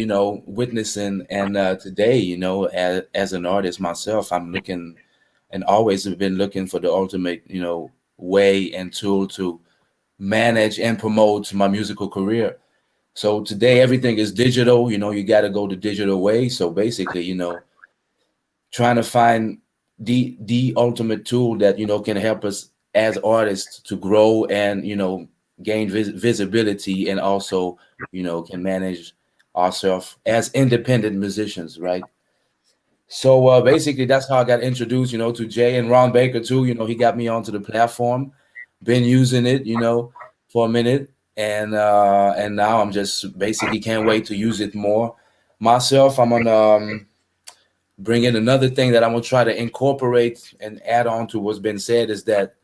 witnessing, and today as an artist myself, I'm looking and always have been looking for the ultimate, way and tool to manage and promote my musical career. So today everything is digital. You got to go the digital way. So basically, trying to find the ultimate tool that can help us as artists to grow and gain visibility, and also can manage ourselves as independent musicians, right? So basically that's how I got introduced to Jay and Ron Baker too. He got me onto the platform, been using it for a minute, and now I'm just basically can't wait to use it more myself. I'm on bring in another thing that I'm gonna try to incorporate and add on to what's been said, is that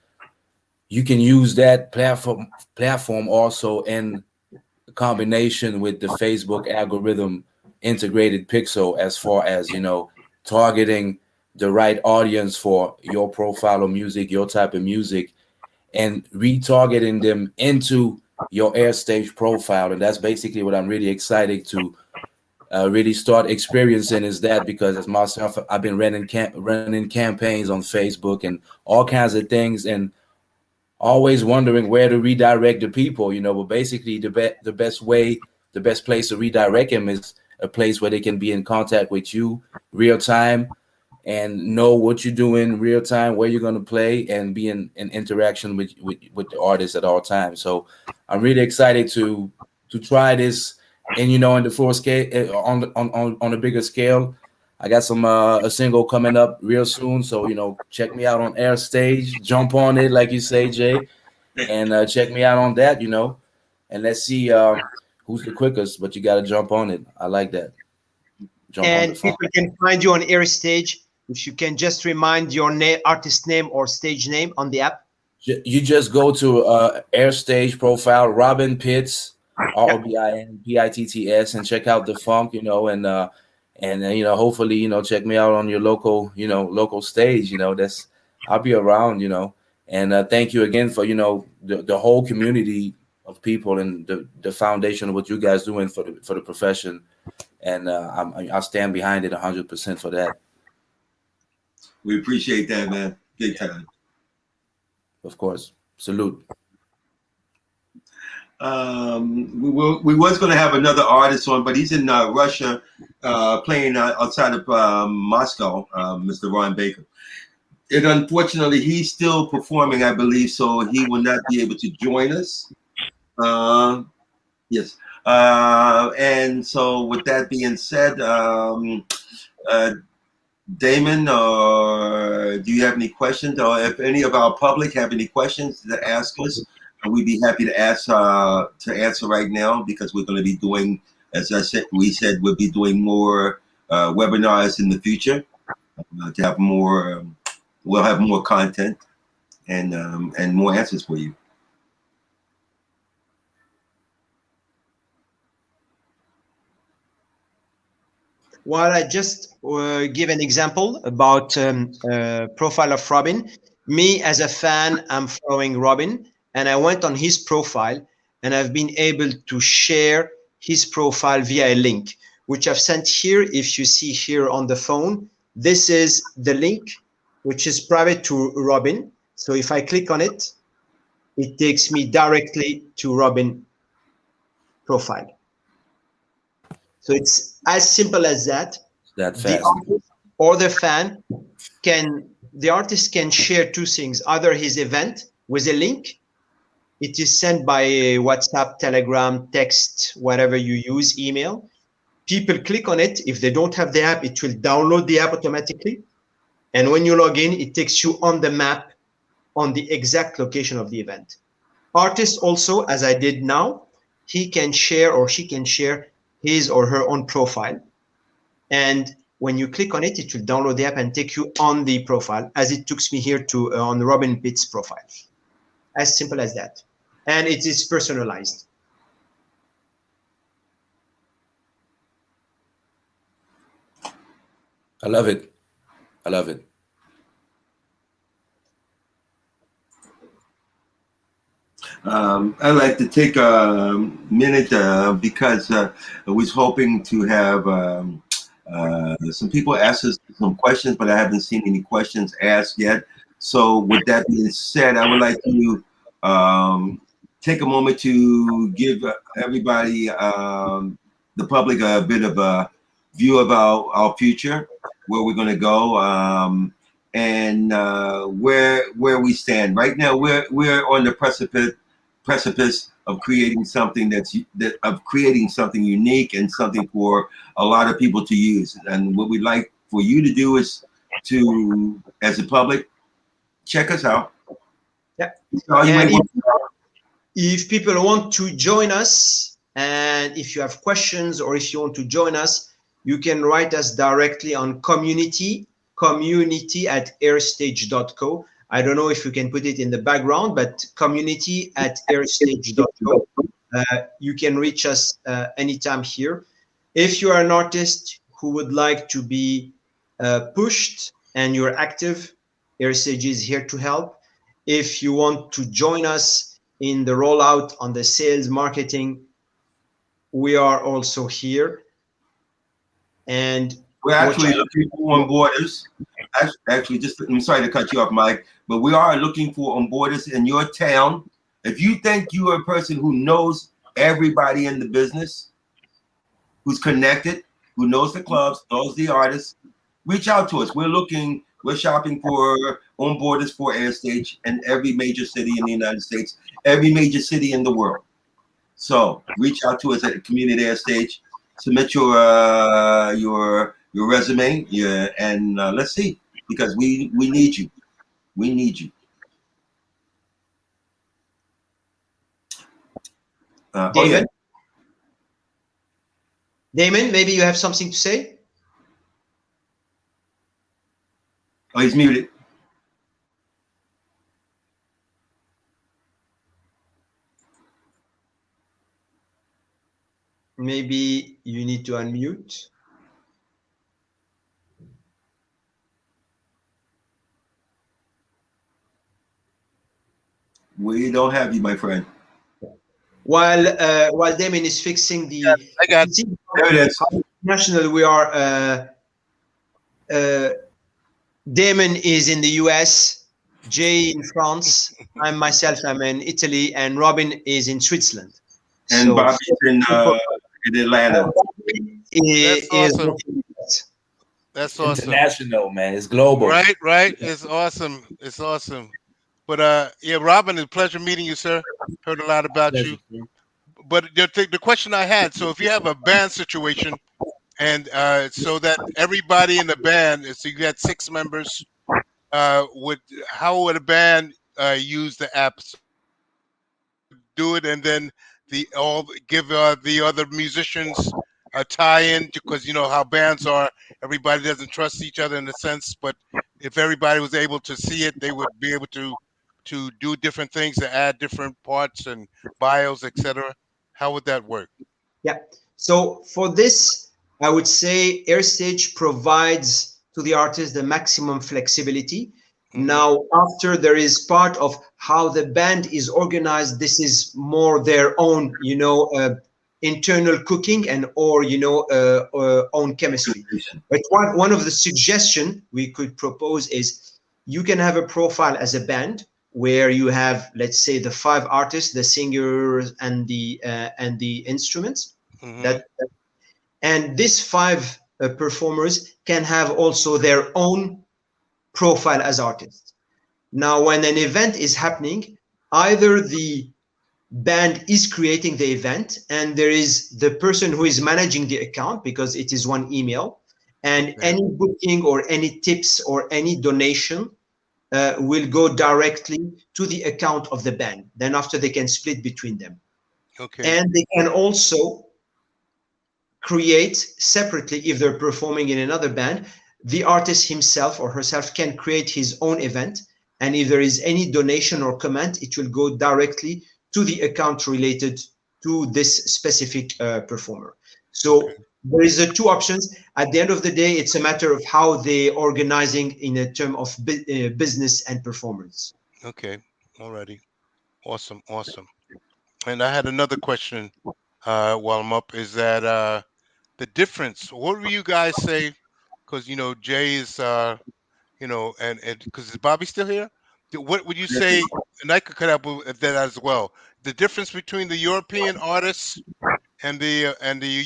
you can use that platform also in combination with the Facebook algorithm integrated pixel, as far as targeting the right audience for your profile of music, your type of music, and retargeting them into your Airstage profile. And that's basically what I'm really excited to really start experiencing, is that, because as myself, I've been running campaigns on Facebook and all kinds of things, and always wondering where to redirect the people, but basically the best place to redirect them is a place where they can be in contact with you real time and know what you're doing real time, where you're going to play, and be in interaction with the artist at all times. So I'm really excited to try this, and in the full scale, on a bigger scale. I got some a single coming up real soon, so check me out on Airstage, jump on it like you say, Jay, and check me out on that, and let's see who's the quickest. But you got to jump on it. I like that. Jump on the And phone. people can find you on Airstage. If you can just remind your artist name or stage name on the app. You just go to Airstage profile, Robin Pitts, ROBINPITTS, and check out the funk, and hopefully check me out on your local stage. I'll be around, and thank you again for the whole community of people and the foundation of what you guys doing for the profession, and I stand behind it 100% for that. We appreciate that, man. Big time. Of course. Salute. We was going to have another artist on, but he's in Russia, playing outside of Moscow, Mr. Ron Baker. And unfortunately, he's still performing, I believe, so he will not be able to join us. Yes. And so with that being said, Damon, or do you have any questions? Or if any of our public have any questions to ask us, we'd be happy to answer right now, because we're going to be doing, as we said, we'll be doing more webinars in the future to have more. We'll have more content and more answers for you. Well, I just give an example about profile of Robin. Me as a fan, I'm following Robin, and I went on his profile, and I've been able to share his profile via a link, which I've sent here. If you see here on the phone, this is the link, which is private to Robin. So if I click on it, it takes me directly to Robin profile. So it's as simple as that. That fast. The artist or the fan the artist can share two things: either his event with a link. It is sent by WhatsApp, Telegram, text, whatever you use, email. People click on it. If they don't have the app, it will download the app automatically. And when you log in, it takes you on the map on the exact location of the event. Artists also, as I did now, he can share or she can share his or her own profile. And when you click on it, it will download the app and take you on the profile, as it took me here to on Robin Pitt's profile. As simple as that. And it is personalized. I love it. I love it. I'd like to take a minute because I was hoping to have some people ask us some questions, but I haven't seen any questions asked yet. So with that being said, I would like to take a moment to give everybody, the public, a bit of a view of our future, where we're going to go, and where we stand right now. We're on the precipice of creating something of creating something unique and something for a lot of people to use. And what we'd like for you to do is to, as a public, check us out. Yeah. Evaluate And if people want to join us, and if you have questions or if you want to join us, you can write us directly on community@airstage.co. I don't know if you can put it in the background, but community@airstage.co. You can reach us anytime here. If you are an artist who would like to be pushed and you're active, Airstage is here to help. If you want to join us in the rollout on the sales marketing, we are also here. And we're actually looking for onboarders. Actually, I'm sorry to cut you off, Mike, but we are looking for onboarders in your town. If you think you are a person who knows everybody in the business, who's connected, who knows the clubs, knows the artists, reach out to us. We're shopping for onboarders for Airstage in every major city in the United States, every major city in the world. So reach out to us at Community Airstage. Submit your resume, and let's see, because we need you. We need you. Damon? Damon, maybe you have something to say? Oh, he's muted. Maybe you need to unmute. We don't have you, my friend. While Damon is fixing the, I got there it is. National, we are. Damon is in the US, Jay in France, I'm in Italy, and Robin is in Switzerland. And so, Bobby's in Atlanta. That's awesome. That's awesome. International, man. It's global. Right. It's awesome. It's awesome. But yeah, Robin, it's a pleasure meeting you, sir. Heard a lot about you. But the question I had, so if you have a band situation, and so that everybody in the band, so you got 6 members, how would a band use the app? Do it, and then give the other musicians a tie-in, because you know how bands are. Everybody doesn't trust each other in a sense, but if everybody was able to see it, they would be able to do different things, to add different parts and bios, etc. How would that work? Yeah. So for this, I would say Airstage provides to the artist the maximum flexibility. Now, after there is part of how the band is organized, this is more their own, internal cooking and own chemistry. But one of the suggestion we could propose is you can have a profile as a band where you have, let's say, the 5 artists, the singers and the instruments. And these 5 performers can have also their own profile as artists. Now, when an event is happening, either the band is creating the event and there is the person who is managing the account, because it is one email, and any booking or any tips or any donation will go directly to the account of the band. Then after, they can split between them. And they can also create separately, if they're performing in another band, the artist himself or herself can create his own event, and if there is any donation or comment, it will go directly to the account related to this specific performer. So there is 2 options. At the end of the day, it's a matter of how they organizing in a term of business and performance. Okay, alrighty, awesome. And I had another question while I'm up, is that the difference, what would you guys say because Jay is and because is Bobby still here? What would you say? And I could cut up with that as well. The difference between the European artists and the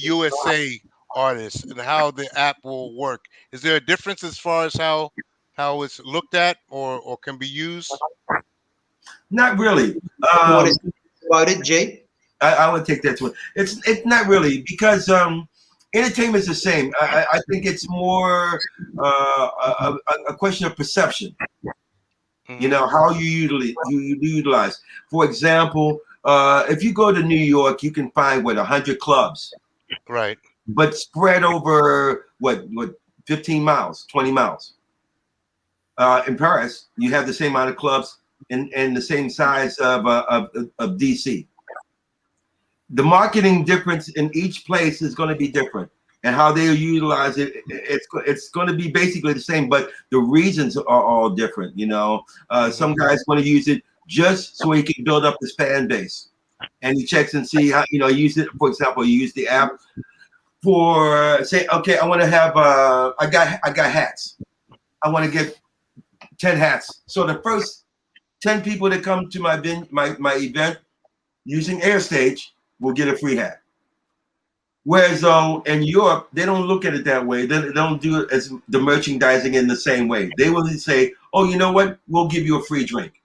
USA artists and how the app will work. Is there a difference as far as how it's looked at or can be used? Not really. You want to speak about it, Jay? I would take that to it. It's not really because entertainment is the same. I think it's more a question of perception. You know how you utilize. For example, if you go to New York, you can find 100 clubs, Right. but spread over what 15 miles, 20 miles. In Paris, you have the same amount of clubs in the same size of DC. The marketing difference in each place is going to be different, and how they utilize it, it's going to be basically the same, but the reasons are all different. Some guys want to use it just so he can build up his fan base, and he checks and see how use it. For example, you use the app for say, okay, I want to have I got hats. I want to get 10 hats. So the first 10 people that come to my event using Airstage will get a free hat. Whereas in Europe, they don't look at it that way. They don't do it as the merchandising in the same way. They will say, oh, you know what? We'll give you a free drink.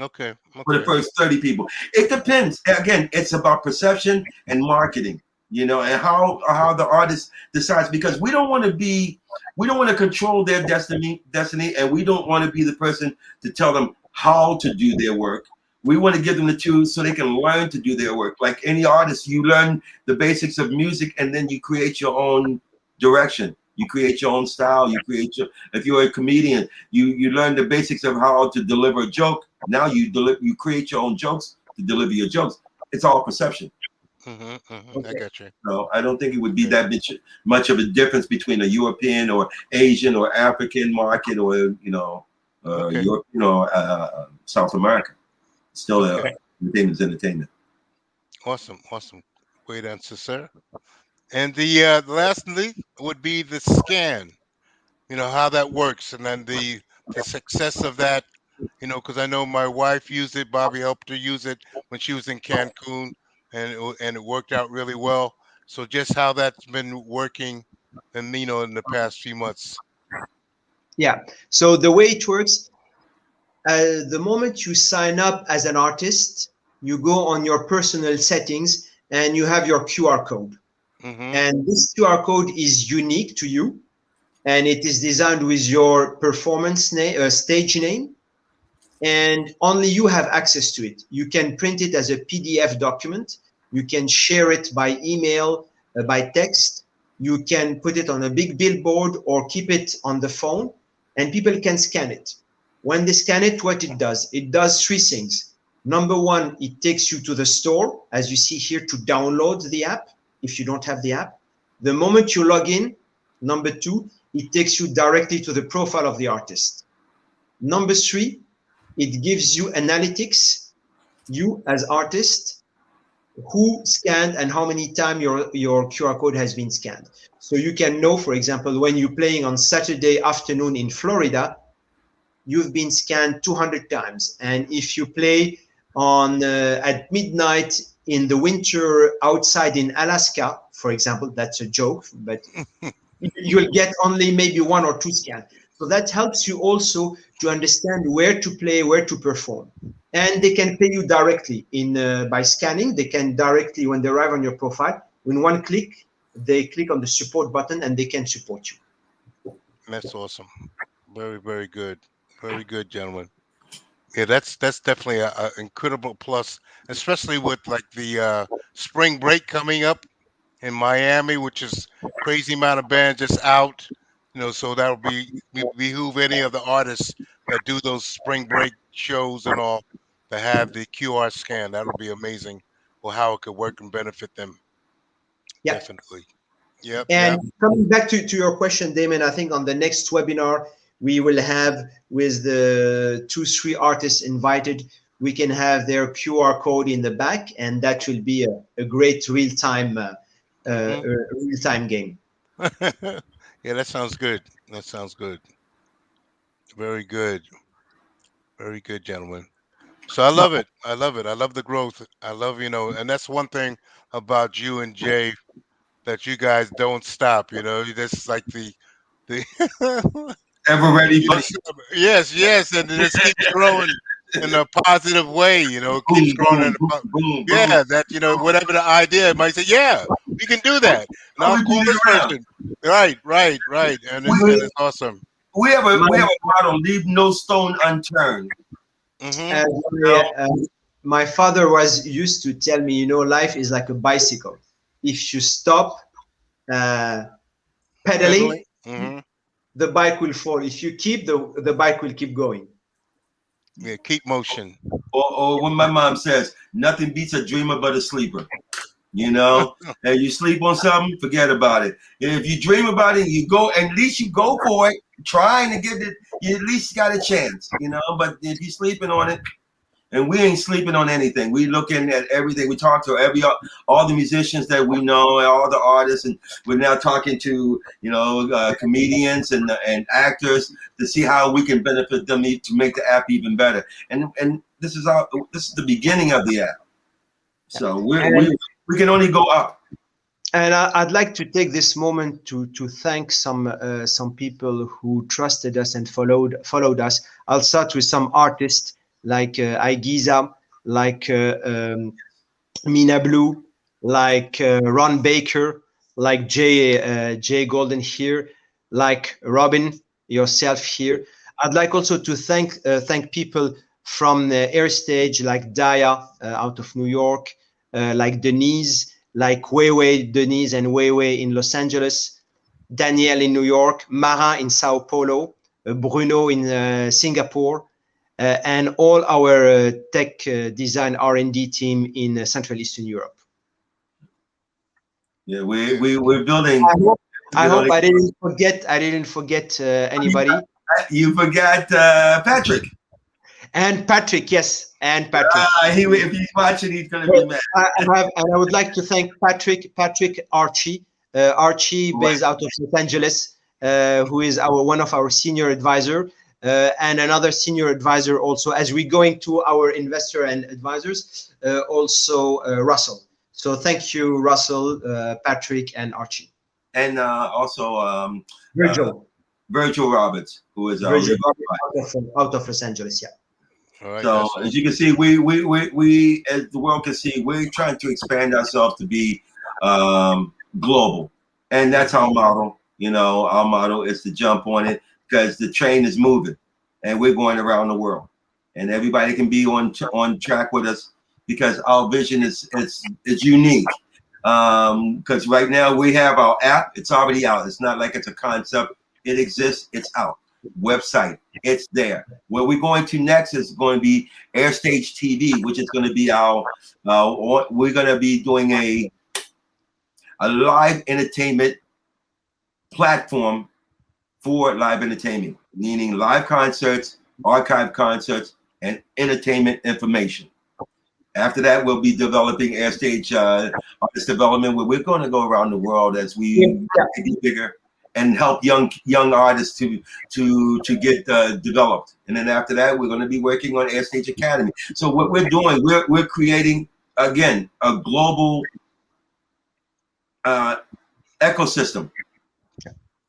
Okay. For the first 30 people. It depends. Again, it's about perception and marketing, and how the artist decides, because we don't want to control their destiny, and we don't want to be the person to tell them how to do their work. We want to give them the tools so they can learn to do their work. Like any artist, you learn the basics of music, and then you create your own direction. You create your own style. If you're a comedian, you learn the basics of how to deliver a joke. Now you create your own jokes to deliver your jokes. It's all perception. Okay. I got you. So I don't think it would be that much of a difference between a European or Asian or African market or Europe, South America. Still, entertainment is entertainment. Awesome. Great answer, sir. And the lastly would be the scan. How that works, and then the success of that. Because I know my wife used it. Bobby helped her use it when she was in Cancun, and it worked out really well. So just how that's been working, and in the past few months. Yeah. So the way it works, the moment you sign up as an artist, you go on your personal settings and you have your QR code. And this QR code is unique to you, and it is designed with your performance name, stage name, and only you have access to it. You can print it as a PDF document. You can share it by email, by text. You can put it on a big billboard or keep it on the phone, and people can scan it. When they scan it, what it does three things. Number one, it takes you to the store, as you see here, to download the app if you don't have the app. The moment you log in, number two, it takes you directly to the profile of the artist. Number three, it gives you analytics, you as artist, who scanned and how many times your QR code has been scanned. So you can know, for example, when you're playing on Saturday afternoon in Florida, you've been scanned 200 times. And if you play on at midnight in the winter outside in Alaska, for example, that's a joke, but you'll get only maybe 1 or 2 scans. So that helps you also to understand where to play, where to perform. And they can pay you directly by scanning. They can directly, when they arrive on your profile, in one click, they click on the support button and they can support you. That's awesome. Very, very good. Very good, gentlemen. Yeah, that's definitely an incredible plus, especially with like the spring break coming up in Miami, which is crazy amount of bands just out. So that'll behoove any of the artists that do those spring break shows and all to have the QR scan. That'll be amazing. Well, how it could work and benefit them. Yeah. Definitely. Yep. And coming back to your question, Damon, I think on the next webinar, we will have, with the 2-3 artists invited, we can have their QR code in the back, and that will be a great real-time game. Yeah, that sounds good. That sounds good. Very good. Very good, gentlemen. So I love it. I love it. I love the growth. I love, and that's one thing about you and Jay, that you guys don't stop. This is like the Ever ready you for don't stop. Yes, yes, and it just keeps growing in a positive way. It keeps boom, growing in boom, boom, boom, boom. yeah. That whatever the idea, it might say, yeah, we can do that, and Oh, I'll we call beat it this around. person. Right, right, right, and it's We, and it's awesome. we My, have a motto: leave no stone unturned. Hmm. uh, You know? my, uh, my father was used to tell me, life is like a bicycle. If you stop uh, pedaling, Pedaling. Hmm. the bike will fall. If you keep, the bike will keep going. Yeah, keep motion. Or when my mom says, nothing beats a dreamer but a sleeper. You know, and you sleep on something, forget about it. If you dream about it, you go, at least you go for it, trying to get it, you at least got a chance, But if you're sleeping on it, and we ain't sleeping on anything. We looking at everything. We talk to all the musicians that we know, all the artists, and we're now talking to comedians and actors to see how we can benefit them to make the app even better. And this is the beginning of the app. So And we can only go up. I'd like to take this moment to thank some people who trusted us and followed us. I'll start with some artists like Aigiza, like Mina Blue, like Ron Baker, like Jay Golden here, like Robin, yourself here. I'd like also to thank people from the Airstage, like Daya out of New York, like Denise, like Weiwei Denise and Weiwei in Los Angeles, Daniel in New York, Marin in Sao Paulo, Bruno in Singapore, and all our tech design R&D team in Central Eastern Europe. Yeah, Yeah. we're building. I hope, I Building. hope I didn't forget anybody. You forgot Patrick. And Patrick, yes, and Patrick. If he's watching, he's gonna be mad. I would like to thank Patrick Archie, Archie based out of Los Angeles, who is one of our senior advisor, and another senior advisor also as we going to our investor and advisors, also Russell. So thank you, Russell, Patrick, and Archie. And also uh, Virgil, Virgil Roberts, who is our Virgil lead. out of Los Angeles, yeah. All right. So That's as you can see, we as the world can see, we're trying to expand ourselves to be global, and that's our model. Our model is to jump on it because the train is moving, and we're going around the world, and everybody can be on track with us because our vision is unique. Because right now we have our app; it's already out. It's not like it's a concept; it exists. It's out. Website, it's there. Where we're going to next is going to be Airstage TV, which is going to be we're going to be doing a live entertainment platform for live entertainment, meaning live concerts, archive concerts, and entertainment information. After that, we'll be developing Airstage artist development, where we're going to go around the world as we get bigger and help young artists to get developed. And then after that, we're going to be working on Airstage Academy. So what we're doing, we're creating again a global ecosystem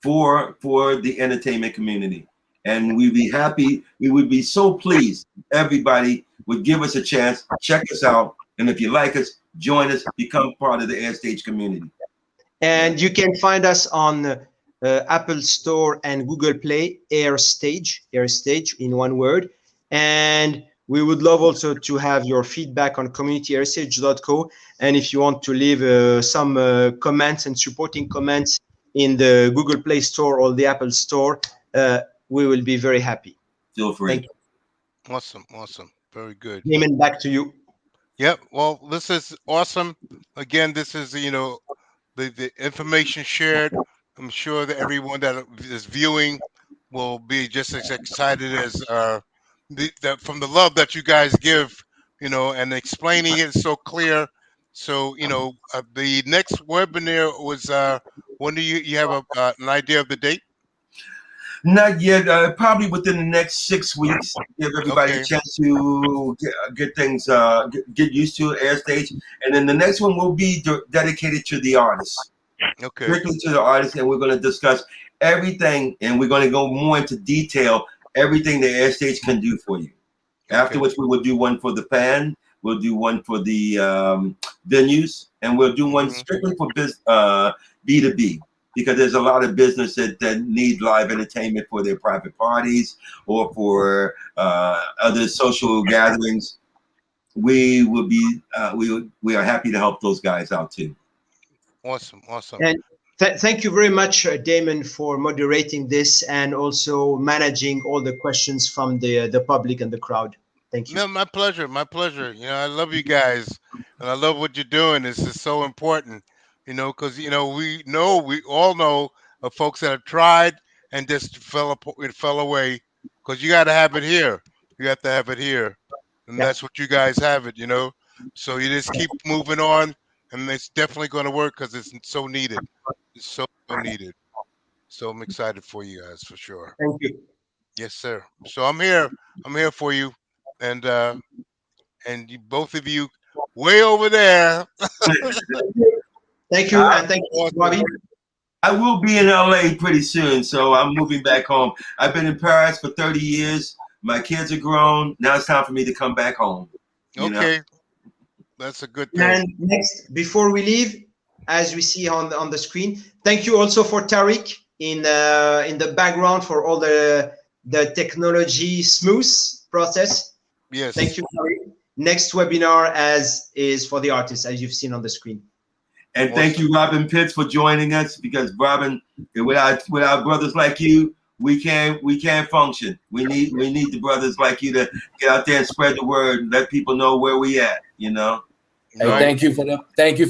for the entertainment community. And we'd be happy. We would be so pleased. Everybody would give us a chance, check us out, and if you like us, join us, become part of the Airstage community. And you can find us on Apple Store and Google Play, Airstage in one word. And we would love also to have your feedback on communityairStage.co. And if you want to leave some comments and supporting comments in the Google Play Store or the Apple Store, we will be very happy. Feel free. Thank you. awesome. Awesome. Very good. Damon, back to you. Yep. Well, this is awesome. Again, this is the information shared. I'm sure that everyone that is viewing will be just as excited as from the love that you guys give, and explaining it so clear So the next webinar was when do you have an idea of the date? Not yet. Probably within the next 6 weeks. Give everybody a Okay. chance to get things get used to Airstage, and then the next one will be dedicated to the artists, Okay. strictly to the artists, and we're going to discuss everything, and we're going to go more into detail everything that Airstage can do for you. Okay. Afterwards, we will do one for the fan. We'll do one for the venues, and we'll do one strictly for B2B, because there's a lot of business that need live entertainment for their private parties or for other social gatherings. We will be we are happy to help those guys out too. Awesome. And thank you very much, Damon, for moderating this and also managing all the questions from the public and the crowd. Thank you. No, my pleasure. My pleasure. I love you guys, and I love what you're doing. This is so important. Because we all know of folks that have tried and just fell away. Because you got to have it here. You have to have it here, and Yeah. that's what you guys have it. So you just keep moving on, and it's definitely going to work because it's so needed. It's so needed. So I'm excited for you guys for sure. Thank you. Yes, sir. So I'm here. I'm here for you, and you, both of you, way over there. Thank you, and thank you, Bobby. I will be in LA pretty soon, so I'm moving back home. I've been in Paris for 30 years. My kids are grown. Now it's time for me to come back home. Okay, that's a good thing. And next, before we leave, as we see on the screen, thank you also for Tariq in the background for all the technology smooth process. Yes. Thank you, Tariq. Next webinar is for the artists, as you've seen on the screen. And thank you, Robin Pitts, for joining us, because Robin, without brothers like you, we can't function. We need the brothers like you to get out there and spread the word and let people know where we at. Hey, thank you for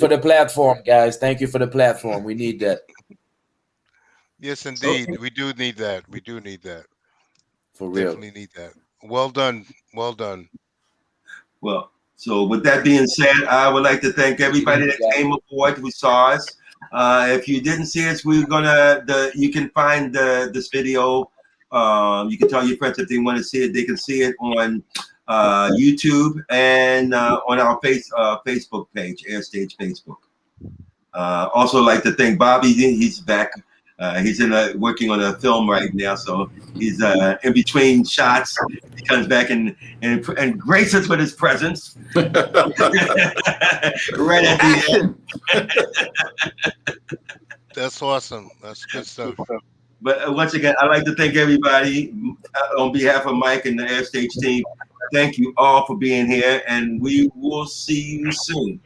the platform, guys. Thank you for the platform. We need that. Yes, indeed. Okay. We do need that. We do need that. For real. Definitely need that. Well done. Well done. Well, so with that being said, I would like to thank everybody that came aboard who saw us. If you didn't see us, we're you can find this video. You can tell your friends if they want to see it. They can see it on YouTube and on our Facebook page, Airstage Facebook. Also, like to thank Bobby. He's back. He's working on a film right now, so he's in between shots. He comes back and graces us with his presence. Right at the end. That's awesome. That's good stuff. But once again, I'd like to thank everybody on behalf of Mike and the Airstage team. Thank you all for being here, and we will see you soon.